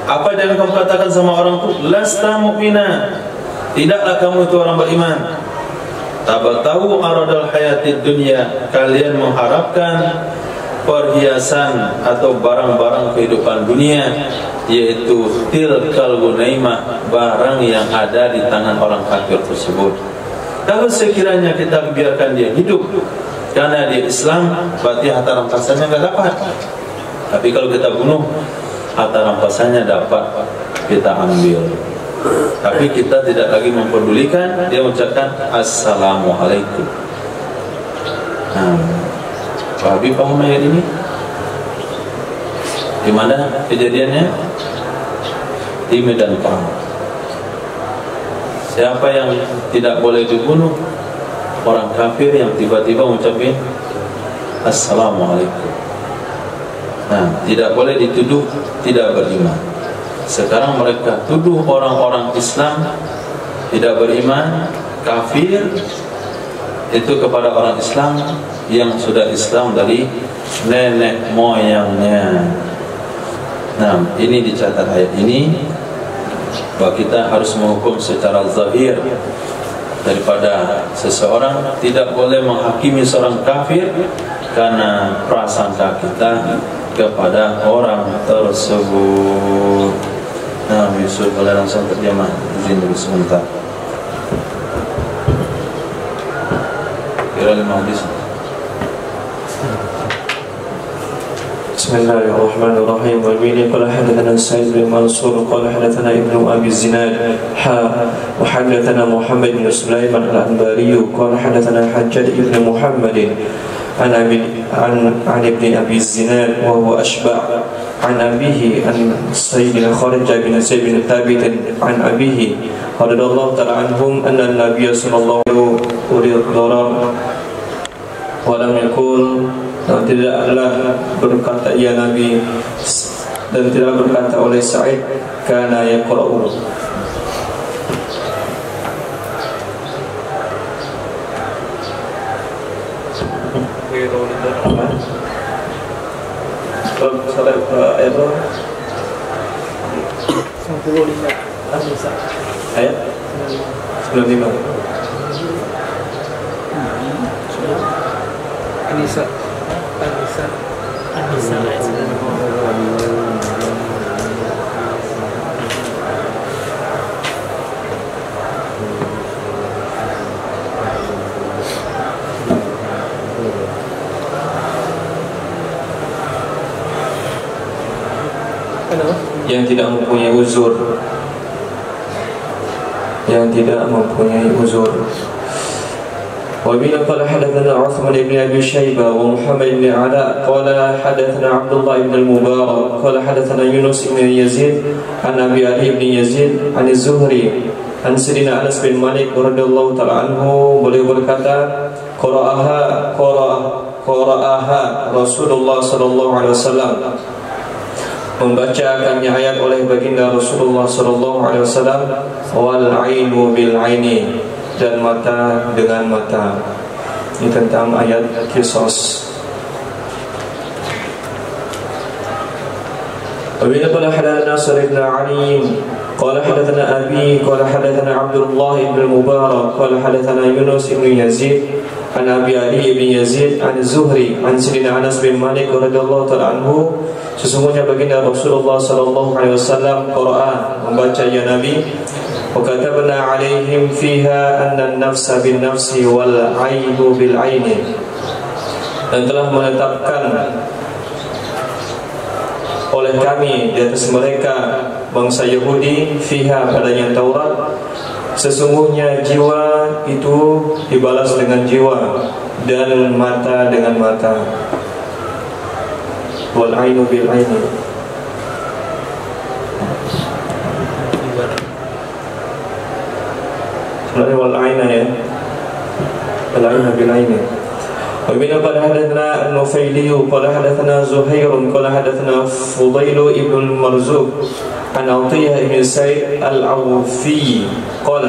Apa yang kamu katakan sama orang itu? Lasta mu'mina, tidaklah kamu itu orang beriman. Tabatahu aradal hayatid dunya, kalian mengharapkan perhiasan atau barang-barang kehidupan dunia, yaitu tilkal gunaimah, barang yang ada di tangan orang kafir tersebut. Kalau sekiranya kita biarkan dia hidup karena dia Islam, berarti harta rampasannya enggak dapat. Tapi kalau kita bunuh, harta rampasannya dapat kita ambil. Tapi kita tidak lagi mempedulikan, dia mengucapkan Assalamualaikum. Pak Habib kamu ayat ini di mana kejadiannya? Di medan perang. Siapa yang tidak boleh dibunuh? Orang kafir yang tiba-tiba mengucapkan Assalamualaikum. Tidak boleh dituduh tidak beriman. Sekarang mereka tuduh orang-orang Islam tidak beriman, kafir, itu kepada orang Islam yang sudah Islam dari nenek moyangnya. Ini dicatat ayat ini bahwa kita harus menghukum secara zahir daripada seseorang. Tidak boleh menghakimi seorang kafir karena prasangka kita kepada orang tersebut. Yusuf boleh langsung terjemah. Izin dulu sebentar. Kira 5 hadis. Bismillahirrahmanirrahim. Wa bihi qala hadatsana Sa'id bin Mansur qala hadatsana Ibnu Abi Zinad wa hadatsana Muhammad bin Sulaiman al-Anbari qala hadatsana Hajjaj ibn Muhammadin an ibn Abi Zinad wa huwa ashba' an abihi an Sayyidina Khalid bin Zaid bin Thabit an abihi radhiyallahu ta'ala anhum anna an-nabiy sallallahu alaihi wasallam wa lam yakul, tidaklah berkata ya Nabi dan tidak berkata oleh Sa'id kana yaqra'u. Ayat 95 An-Nisa ayat 95. yang tidak mempunyai uzur, وبه قال حدثنا عثمان بن أبي شيبة ومحمد بن علاء قال حدثنا عبد الله بن المبارك قال حدثنا يونس بن يزيد عن أبي علي بن يزيد عن الزهري عن سيدنا أنس بن مالك رضي الله تعالى عنه, beliau berkata qara'aha Rasulullah sallallahu alaihi wasallam, membacakannya ayat oleh baginda Rasulullah sallallahu alaihi wasallam, wal ainu bil aini, dan mata dengan mata. Ini tentang ayat qisas. Wabillahi qala hadatsana Nasr ibn Ali qala hadatsana Abi qala hadatsana Abdullah ibn Mubarak qala hadatsana Yunus ibn Yazid an Abi Ali ibn Yazid an Zuhri an Sayyidina Anas bin Malik radhiyallahu ta'ala anhu, sesungguhnya baginda Rasulullah sallallahu alaihi wasallam qara'a, membaca ya Nabi, وَكَتَبْنَا عَلَيْهِمْ فِيهَا أَنَّ النَّفْسَ بِالنَّفْسِ وَالْعَيْنُ بِالْعَيْنِ, dan telah menetapkan oleh kami di atas mereka bangsa Yahudi, fiha padanya Taurat, sesungguhnya jiwa itu dibalas dengan jiwa dan mata dengan mata. Wal ainu bil aini, wal aina ya, wal aina bil aini. ومن قال حدثنا النفيلي قال حدثنا زهير قال حدثنا فضيل ابن المرزوق عن عطية بن سعيد العوفي قال,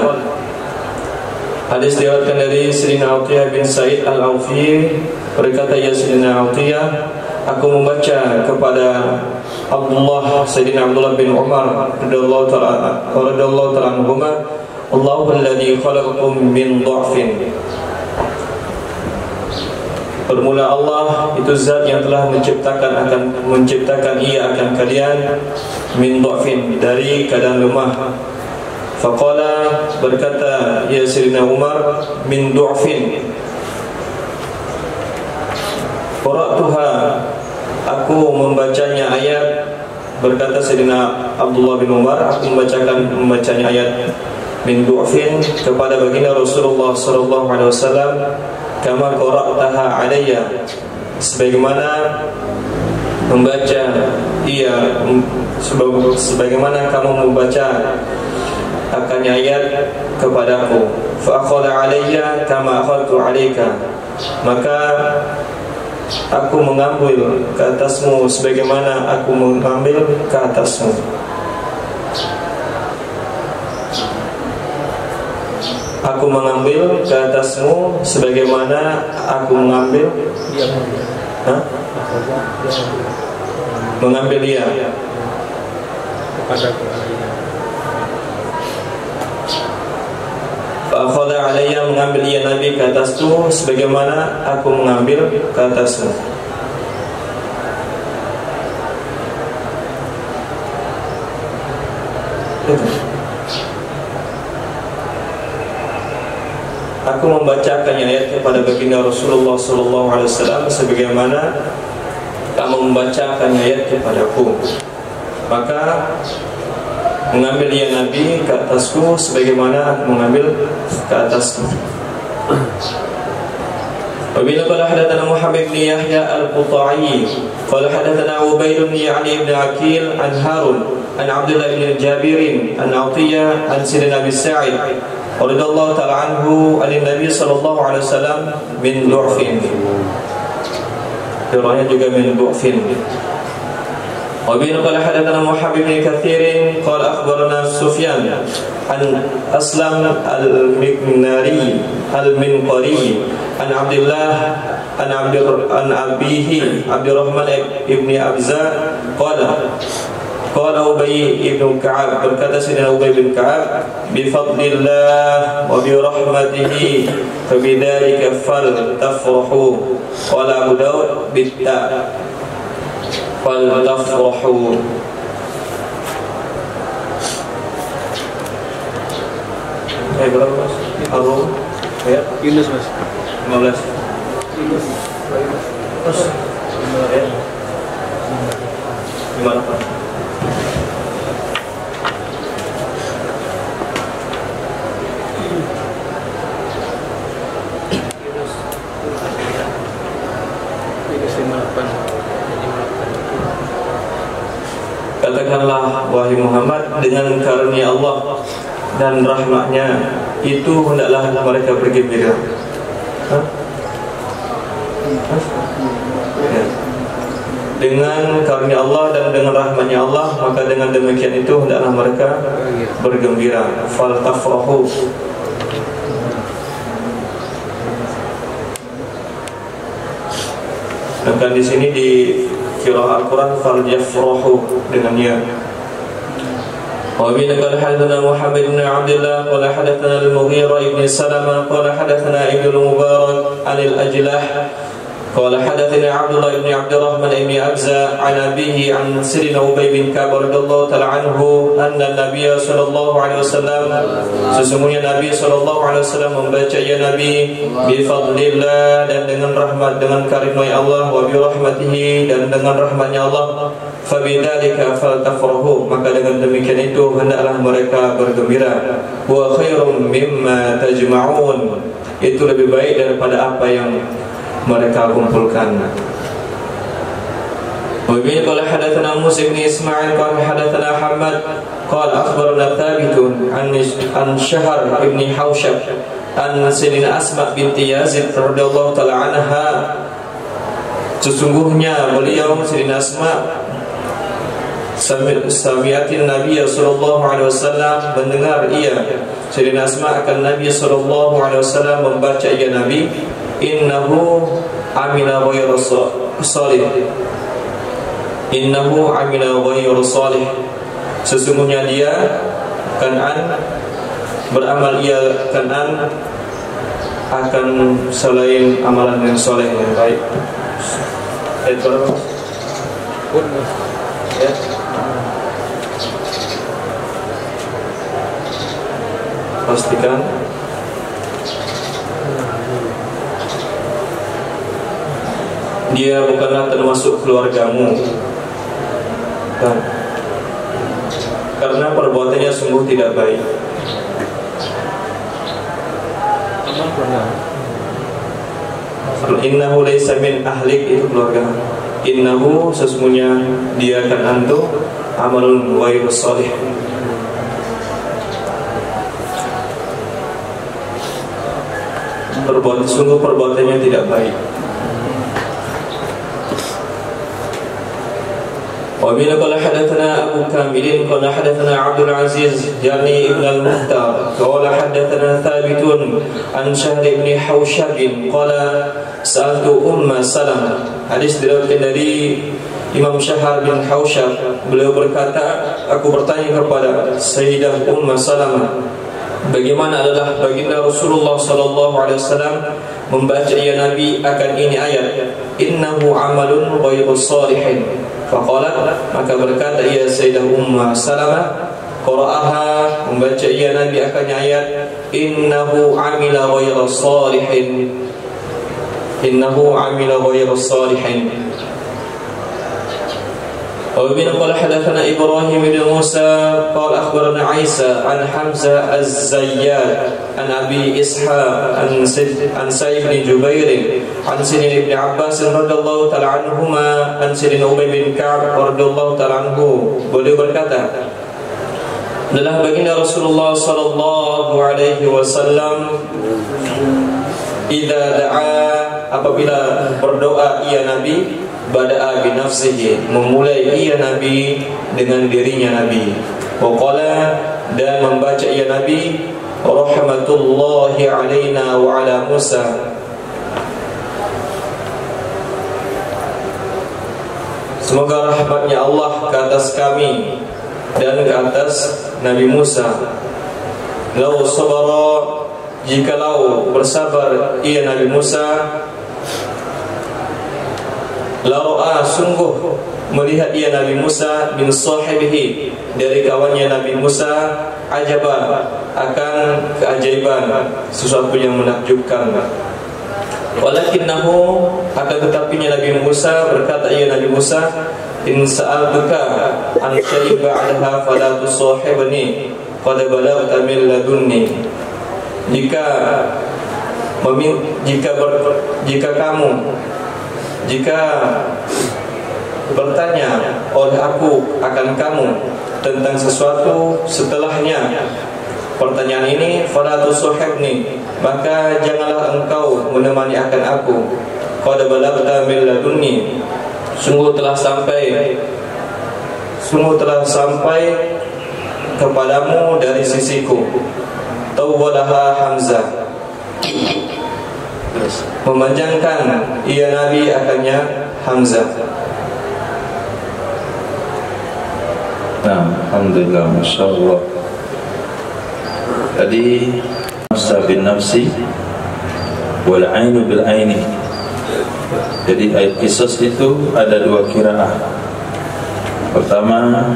hadis diriwayatkan dari Sayyidina Atiyah bin Sa'id al-Aufi, berkata ya Sayyidina Atiyah, aku membaca kepada Sayyidina Abdullah bin Umar radhiyallahu ta'ala anhuma, Allahu alladhi khalaqakum min dha'fin, bermula Allah itu zat yang telah menciptakan ia akan kalian min dha'fin, dari keadaan lemah. Faqala, berkata ya Sayyidina Umar, min dha'fin qara'tuha, aku membacanya ayat Berkata Sayyidina Abdullah bin Umar, aku membacanya ayat min du'fin kepada baginda Rasulullah sallallahu alaihi wasallam kama qara'taha alayya, sebagaimana membaca sebagaimana kamu membaca akannya ayat kepadaku. Fa akhadha alayya kama akhadtu alayka, maka aku mengambil ke atasmu sebagaimana aku mengambil ke atasmu. Aku mengambil ke atasmu sebagaimana aku mengambil mengambil dia Fa'akhadha alayya, mengambil ia Nabi ke atasku sebagaimana aku mengambil ke atasmu. Aku membacakannya ayat kepada baginda Rasulullah sallallahu alaihi wasallam sebagaimana kamu membacakannya ayat kepadaku. Maka mengambil dia Nabi ke atasku sebagaimana aku mengambil ke atasku. Wabila qala hadatsana Muhammad bin Yahya al-Quta'i qala hadatsana Ubayd bin Ali bin Aqil an Harun an Abdullah bin Jabir an Atiyah an Sayyidina Abi Sa'id radhiyallahu ta'ala anhu an Nabi sallallahu alaihi wasallam min du'fin. Riwayatnya juga min du'fin. Wabila qala hadatsana Muhammad bin Katsir qala akhbarana Sufyan an Aslam al-Miknari al-Minqari an Abdullah an abihi Abdurrahman ibn Abza qala Ubay ibn Ka'ab, berkata Sayyidina Ubay bin Ka'ab, bi fadlillah wa bi rahmatihi fa bidzalika faltafrahu. Qala Abu Daud bitta faltafrahu. Berapa Mas? Arum ayat Yunus Mas 15. Yunus. Terus gimana Pak? Katakanlah wahai Muhammad, dengan karunia Allah dan rahmatnya itu hendaklah mereka bergembira. Ya. Dengan karunia Allah dan dengan rahmatnya Allah, maka dengan demikian itu hendaklah mereka bergembira. Fal tafrahu. Dan di sini di qiraah Al-Quran fal yafrahu dengan ya. وبه قال حدثنا محمد بن عبد الله قال حدثنا المغيرة بن سلمة قال حدثنا ابن المبارك عن الأجلح قال حدثنا عبد الله بن عبد الرحمن بن أبزة عن أبيه عن سيدنا أبي بن كعب رضي الله تعالى عنه أن النبي صلى الله عليه وسلم sesungguhnya Nabi sallallahu alaihi wasallam membaca ya Nabi bi fadlillah, dan dengan rahmat, dengan karunia Allah, wa bi rahmatihi, dan dengan rahmatnya Allah, fa bidzalika faltafrahu, maka dengan demikian itu hendaklah mereka bergembira. Wa khairum mimma tajma'un, itu lebih baik daripada apa yang mereka kumpulkan. Wabihi qala hadatsana Musa bin Ismail qala hadatsana Ahmad qala akhbarana Thabit an Shahr ibn Haushab an Sayyidina Asma binti Yazid radhiyallahu ta'ala anha, sesungguhnya beliau Sayyidina Asma sami'atin Nabi sallallahu alaihi wasallam, mendengar ia Sayyidina Asma akan Nabi sallallahu alaihi wasallam membaca ia Nabi, innahu amila ghairu salih, innahu amila ghairu salih, sesungguhnya dia Kan'an beramal, ia Kan'an akan selain amalan yang soleh yang baik. Itu apa? Ya. Pastikan dia bukanlah termasuk keluargamu. Dan karena perbuatannya sungguh tidak baik. Innahu laysa min ahlik, itu keluarga. Innahu, sesungguhnya dia akan antum amalun ghairu shalih. Sungguh perbuatannya tidak baik. ومن قال حدثنا أبو كامل قال حدثنا عبد العزيز يعني ابن المختار قال حدثنا ثابت عن شهر بن حوشب قال سألت سلمة. Hadis diriwayatkan dari Imam Syahr bin Haushab, beliau berkata, aku bertanya kepada Sayyidah Salamah, bagaimana adalah baginda Rasulullah SAW membaca ya Nabi akan ini ayat, innahu amalun ghairu shalihin. Faqalat, maka berkata ya Sayyidah Salamah, qara'aha, membaca ya Nabi akan ayat, innahu amila ghairu shalihin, innahu amila ghairu shalihin. وابن قال حدثنا إبراهيم بن موسى قال أخبرنا عيسى عن حمزة الزيات عن أبي إسحاق عن سعيد بن جبير عن سيدنا ابن عباس رضي الله تعالى عنهما عن سيدنا أبي بن كعب رضي الله تعالى عنه, beliau berkata, adalah baginda Rasulullah sallallahu alaihi wasallam idza da'a, apabila berdoa ia Nabi, bada'a bi nafsihi, memulai ia Nabi dengan dirinya Nabi, wa qala, dan membaca ia Nabi, rahmatullahi alaina wa ala Musa, semoga rahmatnya Allah ke atas kami dan ke atas Nabi Musa. Lau sabara, jikalau bersabar ia Nabi Musa, la'a, sungguh melihat ia Nabi Musa min sahibihi, dari kawannya Nabi Musa, ajaban, akan keajaiban, sesuatu yang menakjubkan. Walakinnahu, akan tetapinya Nabi Musa, berkata ia Nabi Musa, in sa'altuka an syai'in ba'daha fala tusahibni qad balaghta min ladunni. Jika bertanya oleh aku akan kamu tentang sesuatu setelahnya pertanyaan ini, fala tusahibni, maka janganlah engkau menemani akan aku, qad balaghta min ladunni, sungguh telah sampai kepadamu dari sisiku. Tawwalaha Hamzah, memanjangkan ia Nabi akannya Hamzah. Nah, alhamdulillah, masyaallah. Tadi nafsa bin nafsi wal ainu bil aini. Jadi ayat qisas itu ada dua qiraah. Pertama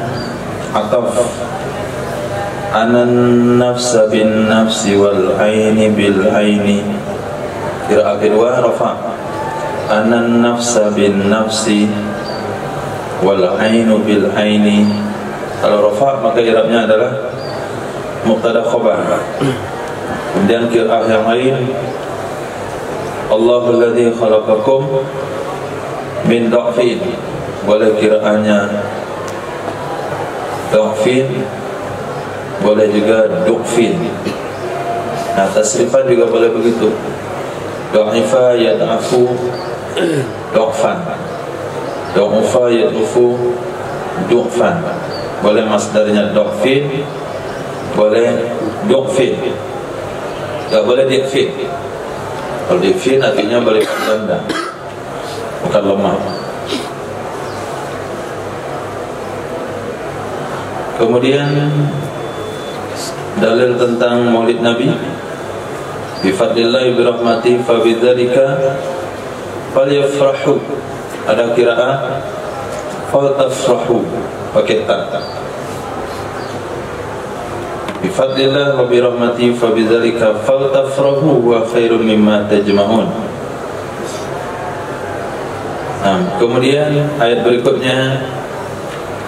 ataf, anan nafsa bin nafsi wal aini bil aini. Qiraah kedua rafa, anan nafsa bin nafsi wal ainu bil aini. Kalau rafa maka i'rabnya adalah mubtada khabar. Kemudian qiraah yang lain, Allahul ladzi khalaqakum min dha'fin, boleh qiraahnya dha'fin, boleh juga du'fin. Nah, tasrifan juga boleh begitu, dha'ifa yad'afu du'fan, du'fa yad'ufu du'fan. Boleh masdarnya du'fin, boleh du'fin, tak boleh di'fin. Kalau di'fin artinya boleh ganda, bukan lemah. Kemudian dalil tentang maulid Nabi, bifadlillahi birahmati fabidzalika falyafrahu. Ada qiraah faltafrahu pakai ta. Bifadlillah wa birahmati fabidzalika faltafrahu wa khairum mimma tajma'un. Nah, kemudian ayat berikutnya,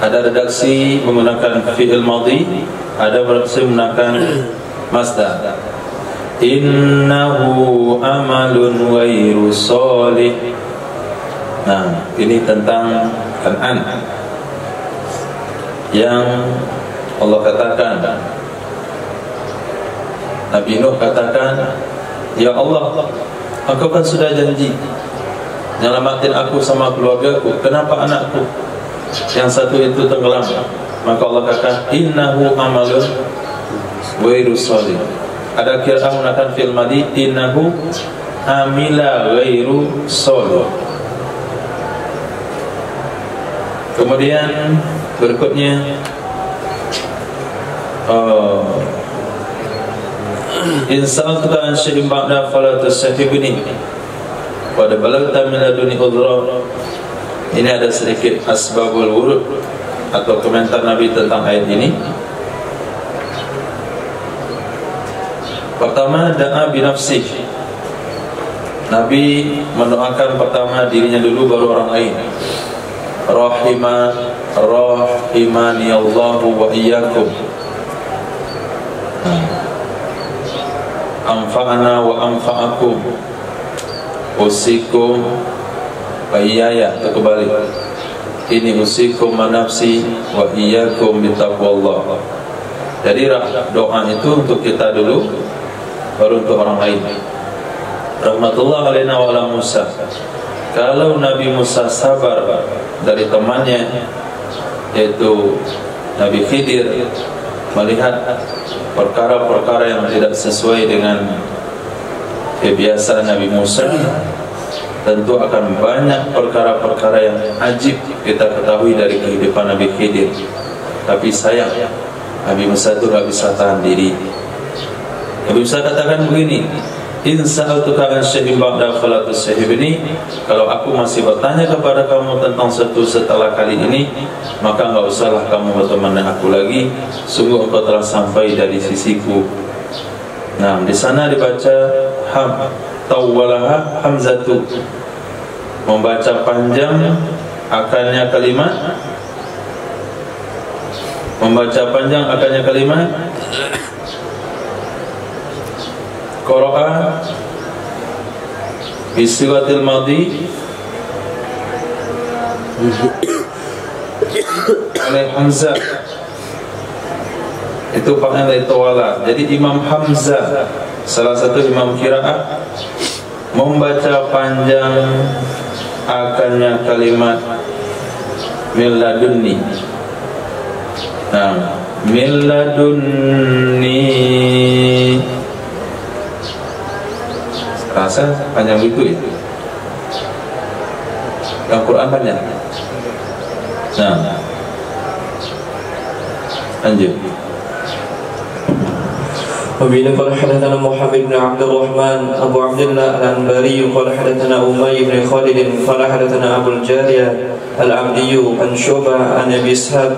Ada redaksi menggunakan fi'il madhi, ada redaksi menggunakan masdar. Innahu amalun ghairu shalih. Nah, ini tentang Kan'an yang Allah katakan, Nabi Nuh katakan, ya Allah, Engkau kan sudah janji nyelamatin aku sama keluargaku, kenapa anakku yang satu itu tenggelam? Maka Allah katakan, innahu amalun ghairu shalih. Ada kira menggunakan fi'il madhi, innahu amila ghairu shalih. Kemudian berikutnya in sa'altuka an syai'in ba'da fala tasahibni wa balagta min laduni udhra. Ini ada sedikit asbabul wurud atau komentar Nabi tentang ayat ini. Pertama, da'a bi nafsih. Nabi mendoakan pertama dirinya dulu, baru orang lain. Rahimani Allahu wa iyyakum, anfa'ana wa anfa'akum, usikum wa iyaya. Kembali, ini usikum manafsi wa iyyakum bitaqwallah. Jadi doa itu untuk kita dulu, baru untuk orang lain. Rahmatullah alaina wa ala Musa. Kalau Nabi Musa sabar dari temannya, yaitu Nabi Khidir, melihat perkara-perkara yang tidak sesuai dengan kebiasaan Nabi Musa, tentu akan banyak perkara-perkara yang ajib kita ketahui dari kehidupan Nabi Khidir. Tapi sayang, Nabi Musa itu tidak bisa tahan diri. Nabi Musa katakan begini, in sa'altuka an syai'in ba'da fala tusahibni. Kalau aku masih bertanya kepada kamu tentang sesuatu setelah kali ini, maka enggak usahlah kamu berteman dengan aku lagi. Sungguh engkau telah sampai dari sisiku. Nah, di sana dibaca tawwalaha hamzatu, membaca panjang akalnya kalimat, membaca panjang akalnya kalimat. Qara'a bisigatil madhi oleh Hamzah, itu pakaian dari tawala. Jadi Imam Hamzah, salah satu imam qiraah, membaca panjang akalnya kalimat min ladunni. Nah, min ladunni rasa panjang itu ya. Yang Quran panjang. Nah, lanjut. وبه قال حدثنا محمد بن عبد الرحمن أبو عبد الله العنبري قال حدثنا أمي بن خالد قال حدثنا أبو الجارية العبدي عن شعبة عن أبي إسحاق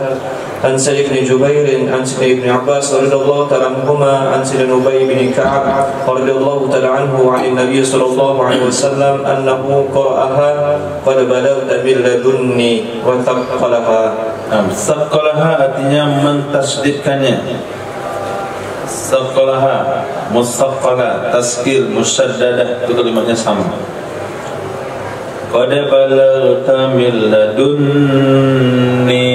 عن سعيد بن جبير عن سيدنا ابن عباس رضي الله تعالى عنهما عن سيدنا أبي بن كعب رضي الله تعالى عنه عن النبي صلى الله عليه وسلم أنه قرأها قد بلغت من لدني وثقلها. Thaqalaha artinya mentasydidkannya. Thaqalaha, musaqqala, taskil, musyaddadah, itu kalimatnya sama. Qad balaghta min ladunni,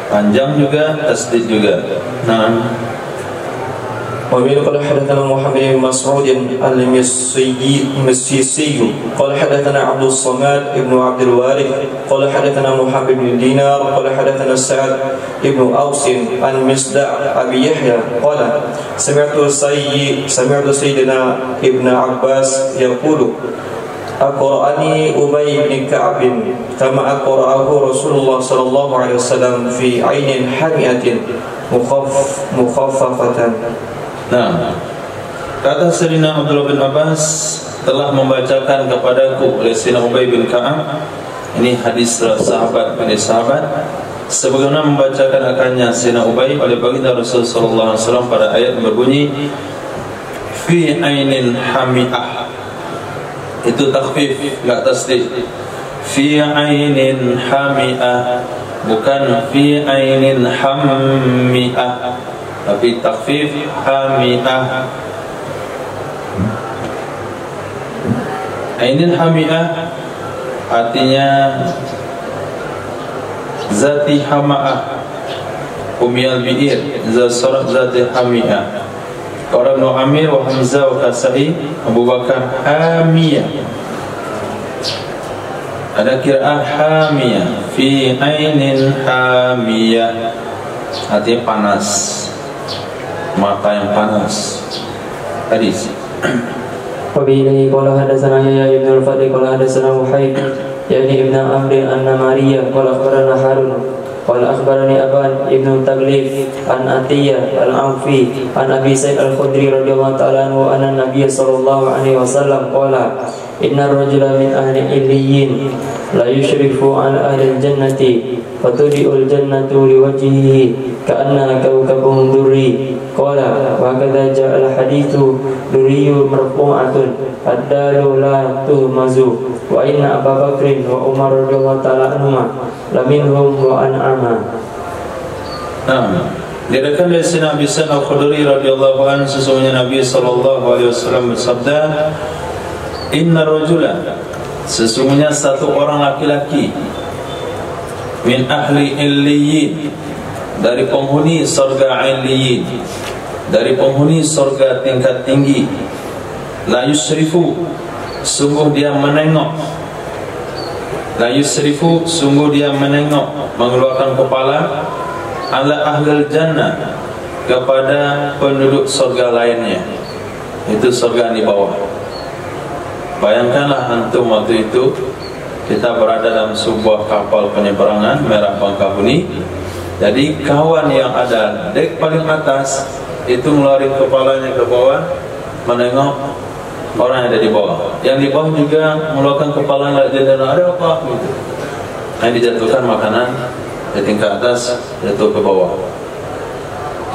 panjang juga, tasdid juga. Nah, وبه قال حدثنا محمد بن مسعود المسيسي قال حدثنا عبد الصمد بن عبد الوارث قال حدثنا محمد بن دينار قال حدثنا سعد بن أوس عن مصدع أبي يحيى قال سمعت سيدنا ابن عباس يقول أقرأني أبي بن كعب كما أقرأه رسول الله صلى الله عليه وسلم في عين حمئة مخففة. Nah, kata Sayyidina Abdullah bin Abbas telah membacakan kepadaku oleh Sayyidina Ubay bin Ka'ab. Ini hadis sahabat dari sahabat, sebagaimana membacakan akannya Sayyidina Ubay oleh baginda Rasulullah sallallahu alaihi wasallam pada ayat yang berbunyi fi ainin hami'ah. Itu takhfif, enggak tasdid. Fi ainin hami'ah, bukan fi ainin hami'ah, tapi takhfif hami'ah. Ainin hami'ah artinya zati hama'ah, umiyal bi'ir, zati hami'ah. Qara Ibn Amir wa Hamzah wa Kasai, Abu Bakar hamiyah. Ada qiraah hamiyah, fi ainin hamiyah, artinya panas, mata yang panas. Hadis. وبه قال حدثنا يحيى بن الفضل قال حدثنا وحيد يعني ابن عمرو أن ماريا قال أخبرنا هارون قال أخبرني أبان ابن تغليب عن عطية العنفي عن أبي سعيد الخدري رضي الله تعالى عنه أن النبي صلى الله عليه وسلم قال إن الرجل من أهل عليين لا يشرف على أهل الجنة فتضيء الجنة لوجهه كأنها كوكب دري قال وهكذا جاء الحديث دري مرفوعة الدال لا تهمز وإن أبا بكر وعمر رضي الله تعالى عنهما لمنهم وأنعما. Diriwayatkan dari Sayyidina Abi Sa'id Al-Khudri radhiyallahu anhu, sesungguhnya Nabi sallallahu alaihi wasallam bersabda, "Inna rajula," sesungguhnya satu orang laki-laki, "min ahli illiyin," dari penghuni surga illiyin, dari penghuni surga tingkat tinggi, "la yusrifu," sungguh dia menengok, "la yusrifu," sungguh dia menengok, mengeluarkan kepala, ala ahlul jannah, kepada penduduk surga lainnya, itu surga di bawah. Bayangkanlah antum waktu itu kita berada dalam sebuah kapal penyeberangan Merah Bangkahuni. Jadi kawan yang ada dek paling atas itu ngeluarin kepalanya ke bawah, menengok orang yang ada di bawah. Yang di bawah juga mengeluarkan kepalanya, ada apa gitu. Yang dijatuhkan makanan di tingkat atas, jatuh ke bawah.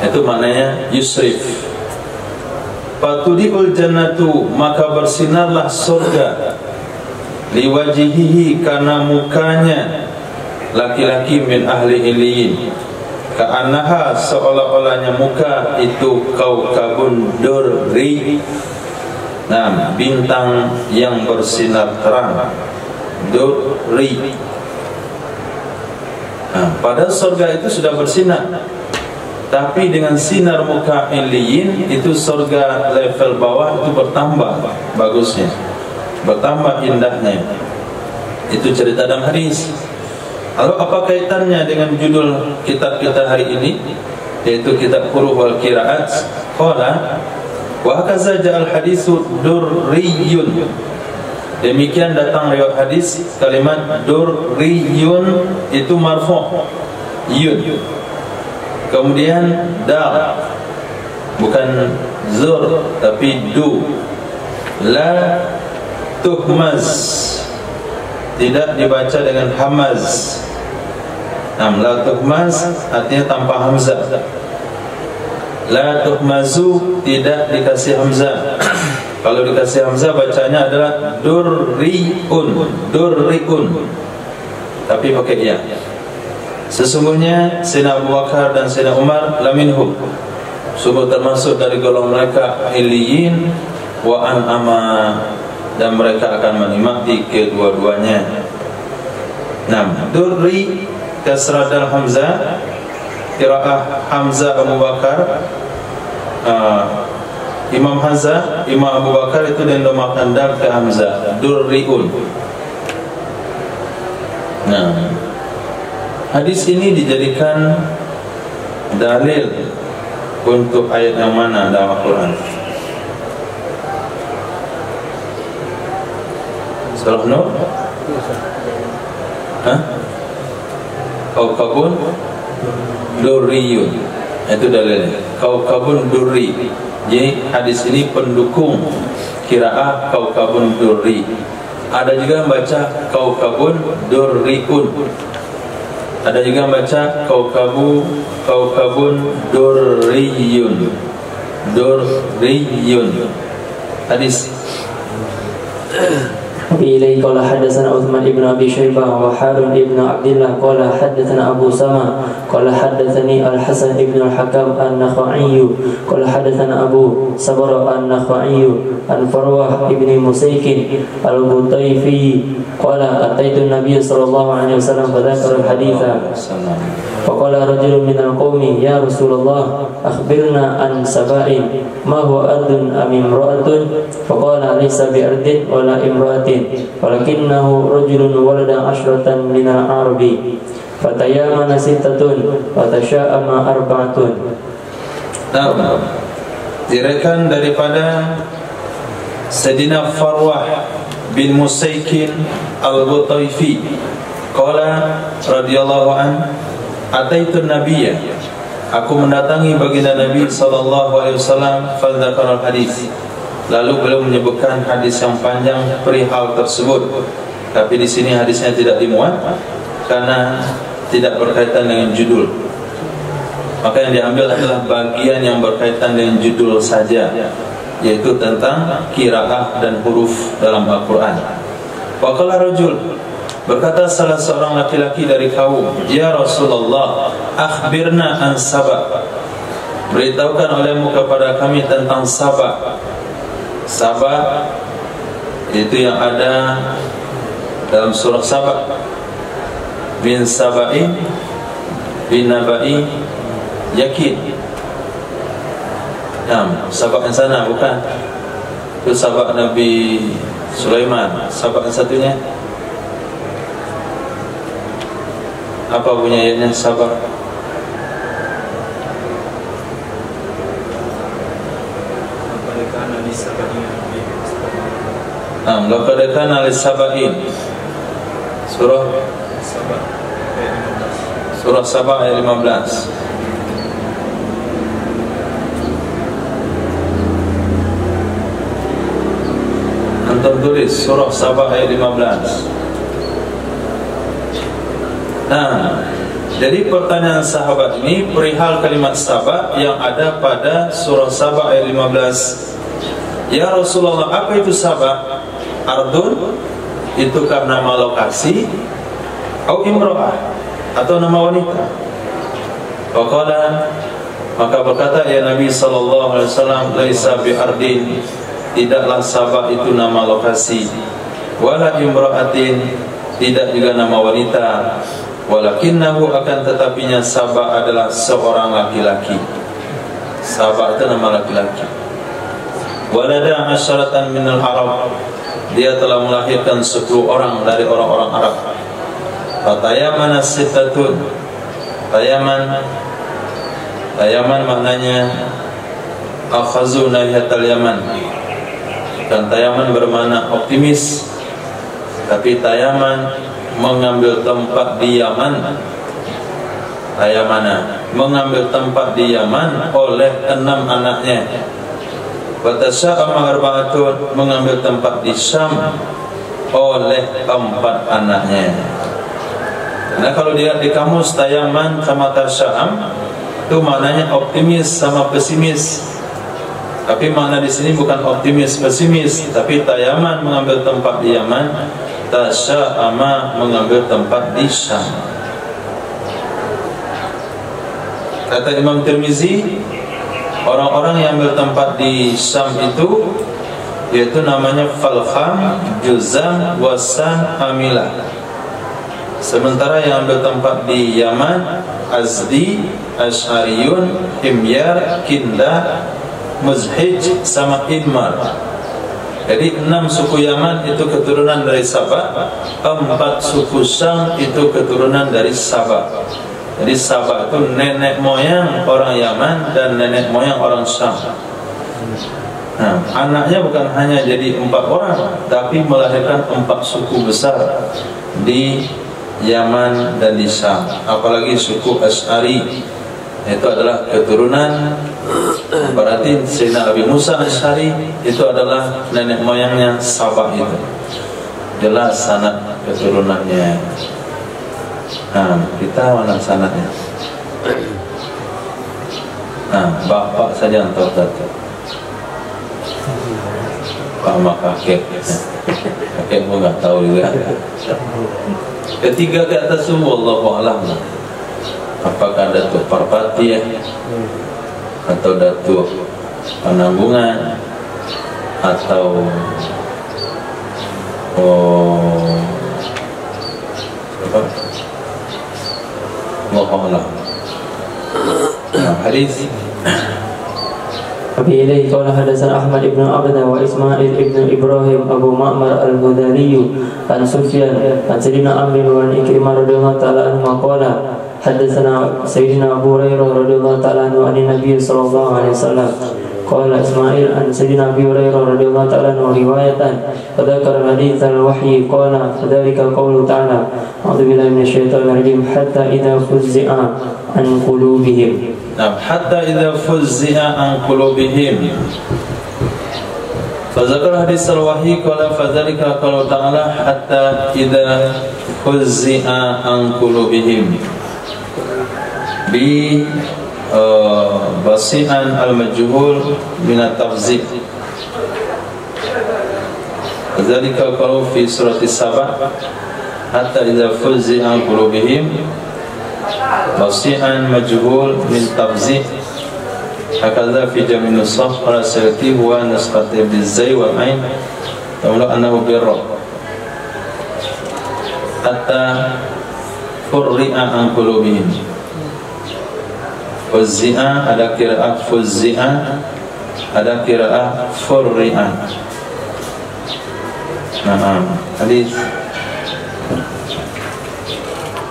Itu maknanya yusrif. Fatudikul jannatu, maka bersinarlah surga, liwajihihi, karena mukanya laki-laki min ahli iliyin, ka'annaha, seolah-olahnya muka itu kaukabun durri, nah, bintang yang bersinar terang, durri. Nah, padahal surga itu sudah bersinar, tapi dengan sinar muka iliyin itu surga level bawah itu bertambah bagusnya, bertambah indahnya. Itu cerita dalam hadis. Lalu apa kaitannya dengan judul kitab kita hari ini, yaitu kitab Huruf wal Qiraat? Qala wa hakaza ja'al hadisu durriyun. Demikian datang riwayat hadis, kalimat durriyun itu marfu', yun. Kemudian dal, bukan zur tapi du. La tuhmaz, tidak dibaca dengan hamaz. La tuhmaz artinya tanpa hamzah. La tuhmazu, tidak dikasih hamzah. Kalau dikasih hamzah bacanya adalah durriun, durriun, tapi pakai ya. Sesungguhnya Sayyidina Abu Bakar dan Sayyidina Umar laminhum, sungguh termasuk dari golongan mereka iliyin, wa an'ama, dan mereka akan menikmati kedua-duanya. Durri kasrah dal hamzah, qiraah Hamzah Abu Bakar, Imam Hamzah, Imam Abu Bakar itu dendomakan dal ke hamzah, durriun. Hadis ini dijadikan dalil untuk ayat yang mana dalam Al-Quran? Surah Nur? Kaukabun durriyun, itu dalilnya. Kaukabun durri. Jadi hadis ini pendukung qiraah kaukabun durri. Ada juga yang baca kaukabun durriun. Ada juga yang baca kaukabun durriyun. Durriyun. Hadis وإليه قال حدثنا عثمان بن أبي شيبة وحارون بن عبد الله قال حدثنا أبو سما قال حدثني الحسن بن الحكم النخعي قال حدثنا أبو صبر النخعي عن فروة بن مسيك البطيفي قال أتيت النبي صلى الله عليه وسلم فذكر الحديث فقال رجل من القوم يا رسول الله أخبرنا عن سبأ ما هو أرض أم امرأة فقال ليس بأرض ولا امرأة ولكنه رجل ولد 10 من العرب فتيامن 6 وتشاءم 4. Nah, diriwayatkan daripada Sayyidina Farwah bin Musaikin al-Butaifi qala radhiyallahu an ataitun nabiyya, aku mendatangi baginda Nabi sallallahu alaihi wasallam fadzakara hadis, lalu beliau menyebutkan hadis yang panjang perihal tersebut, tapi di sini hadisnya tidak dimuat karena tidak berkaitan dengan judul. Maka yang diambil adalah bagian yang berkaitan dengan judul saja, yaitu tentang qiraah dan huruf dalam Al-Quran. Waqala rajul, berkata salah seorang laki-laki dari kaum, ya Rasulullah, akhbirna an Saba, beritahukan olehmu kepada kami tentang Saba. Saba itu yang ada dalam surah Saba, bin Saba'i bin Naba'i yakin. Saba yang sana bukan, itu Saba Nabi Sulaiman. Saba yang satunya apa punya ayatnya? Saba laqad kana lis-saba'in, surah Saba ayat 15. Antum tulis surah Saba ayat 15. Jadi pertanyaan sahabat ini perihal kalimat Saba yang ada pada surah Saba ayat 15. Ya Rasulullah, apa itu Saba? Ardun, itukah nama lokasi? Atau imro'ah, atau nama wanita? Waqala, maka berkata ya Nabi sallallahu alaihi wasallam, laisa bi ardin, tidaklah Saba itu nama lokasi, wala imra'atin, tidak juga nama wanita, walakinnahu, akan tetapinya Saba adalah seorang laki-laki. Saba itu nama laki-laki. Walada 10 minal Arab, dia telah melahirkan 10 orang dari orang-orang Arab. Fatayamana sittatun, Tayaman maknanya akhazu nahiyatal Yaman, dan Tayaman bermakna optimis, tapi Tayaman mengambil tempat di Yaman. Tayamana mengambil tempat di Yaman oleh 6 anaknya. Watasya'ama arba'atun, mengambil tempat di Syam oleh 4 anaknya. Nah, kalau dilihat di kamus Tayaman sama Tasya'am itu maknanya optimis sama pesimis. Tapi makna di sini bukan optimis pesimis, tapi Tayaman mengambil tempat di Yaman, Tasya'ama mengambil tempat di Syam. Kata Imam Tirmizi, orang-orang yang ambil tempat di Syam itu yaitu namanya Falkham, Juzam, Wasan, Amilah. Sementara yang ambil tempat di Yaman, Azdi, Ash'ariyun, Himyar, Kinda, Muzhij, sama Idmar. Jadi 6 suku Yaman itu keturunan dari Saba, 4 suku Syam itu keturunan dari Saba. Jadi Saba itu nenek moyang orang Yaman dan nenek moyang orang Syam. Nah, anaknya bukan hanya jadi 4 orang, tapi melahirkan 4 suku besar di Yaman dan di Syam. Apalagi suku Ash'ari, itu adalah keturunan, berarti Sayyidina Abi Musa Ash'ari itu adalah nenek moyangnya Saba itu. Jelas sanad keturunannya. Nah, kita mana sanadnya? Nah, bapak saja yang tahu. sama kakek. Kakek pun nggak tahu juga. Ketiga ke atas itu wallahu a'lam. Apakah Datuk Parpati ya, atau Datuk Penanggungan, atau apa? Wallahu a'lam. Hadis وفي إليه قال حدثنا أحمد بن عبد وإسماعيل بن إبراهيم أبو معمر الهذلي عن سفيان عن سيدنا عمرو وعن إكرمة رضي الله تعالى عنهما قال حدثنا سيدنا أبو هريرة رضي الله تعالى عنه عن النبي صلى الله عليه وسلم قال إسماعيل عن سيدنا أبي هريرة رضي الله تعالى عنه رواية فذكر حديث الوحي قال فذلك قوله تعالى أعوذ بالله من الشيطان الرجيم حتى إذا فزع عن قلوبهم. Nah, hatta idza fuzzi'a an qulubihim. Fazakar hadis al-wahyi qala fadzalika qalu ta'ala hatta idza fuzzi'a an qulubihim. Bi basi'an al-majhul min at-tafzi'. Fadzalika qalu fi surati Saba hatta idza fuzzi'a an qulubihim basi'an majhul min tabzi' hakadha fi jami' nusakh ala sirati huwa nuskhati bizai wal ain tamla annahu birra hatta furri'a an qulubihim. Fuzzi'a ada qira'at fuzzi'a, ada qira'at furri'a. Nah, hadis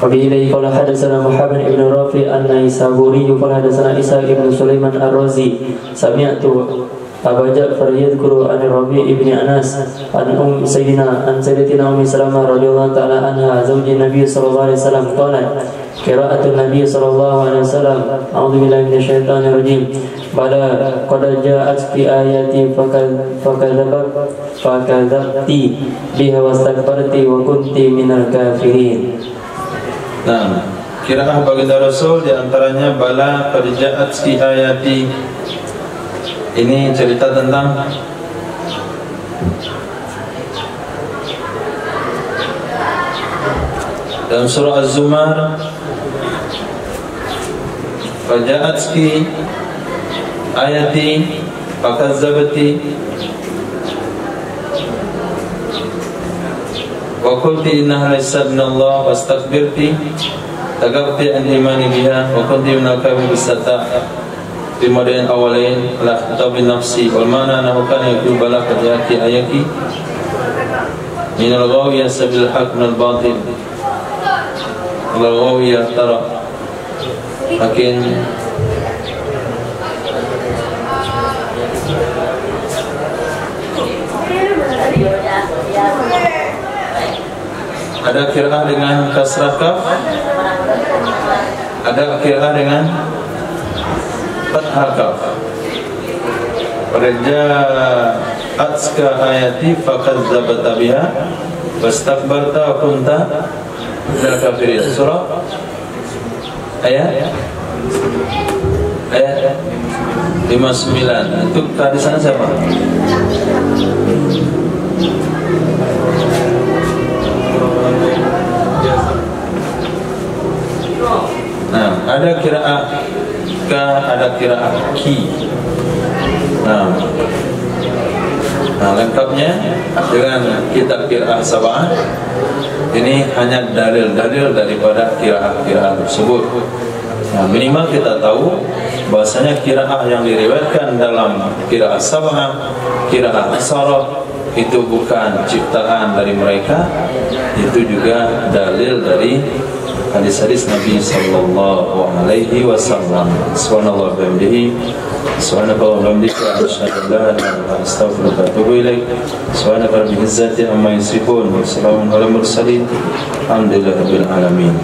وفي إليه قال حدثنا محمد بن رافع النيسابوري قال حدثنا إسحاق بن سليمان الرازي سمعت أبا جعفر يذكر عن الربيع بن أنس عن سيدتنا أم سلمة رضي الله تعالى عنها زوج النبي صلى الله عليه وسلم قالت قراءة النبي صلى الله عليه وسلم أعوذ بالله من الشيطان الرجيم بلى قد جاءت في آياتي فكذبت بها واستكبرت وكنت من الكافرين. Nah, kiraah baginda Rasul diantaranya bala qad ja'at fi ayati. Ini cerita tentang dalam surah Az-Zumar, qad ja'at fi ayati fakazzabati wa qulti innaha laysat minallah wastakbirti tagabti an imani biha wa kunti minal kafirin bisata fi madain awalain la tabi nafsi wal mana annahu kana yaqul bala qad yati ayati minal ghawiyah sabil haq minal batil wal ghawiyah tara lakin ada qiraah dengan kasrah kaf, ada qiraah dengan fathah kaf. Raja'atska ayati fakadzdzabta biha wastakbarta wa kunta minal kafirin. Surah ayat 59. Itu tadi sana siapa? Nah, ada qiraah ka, ada qiraah ki. Nah, lengkapnya dengan kitab qiraah sab'ah. Ini hanya dalil-dalil daripada qiraah-qiraah tersebut. Nah, minimal kita tahu bahasanya qiraah yang diriwayatkan dalam qiraah sab'ah, qiraah asharah itu bukan ciptaan dari mereka, itu juga dalil dari hadis-hadis Nabi sallallahu alaihi wasallam. Subhanallah wa bihamdihi, subhanallahi wa bihamdihi, asyhadu an la ilaha illa anta astaghfiruka wa atubu ilaik. Subhanaka rabbil izzati amma yasifun wa salamun alal mursalin. Alhamdulillahirabbil alamin.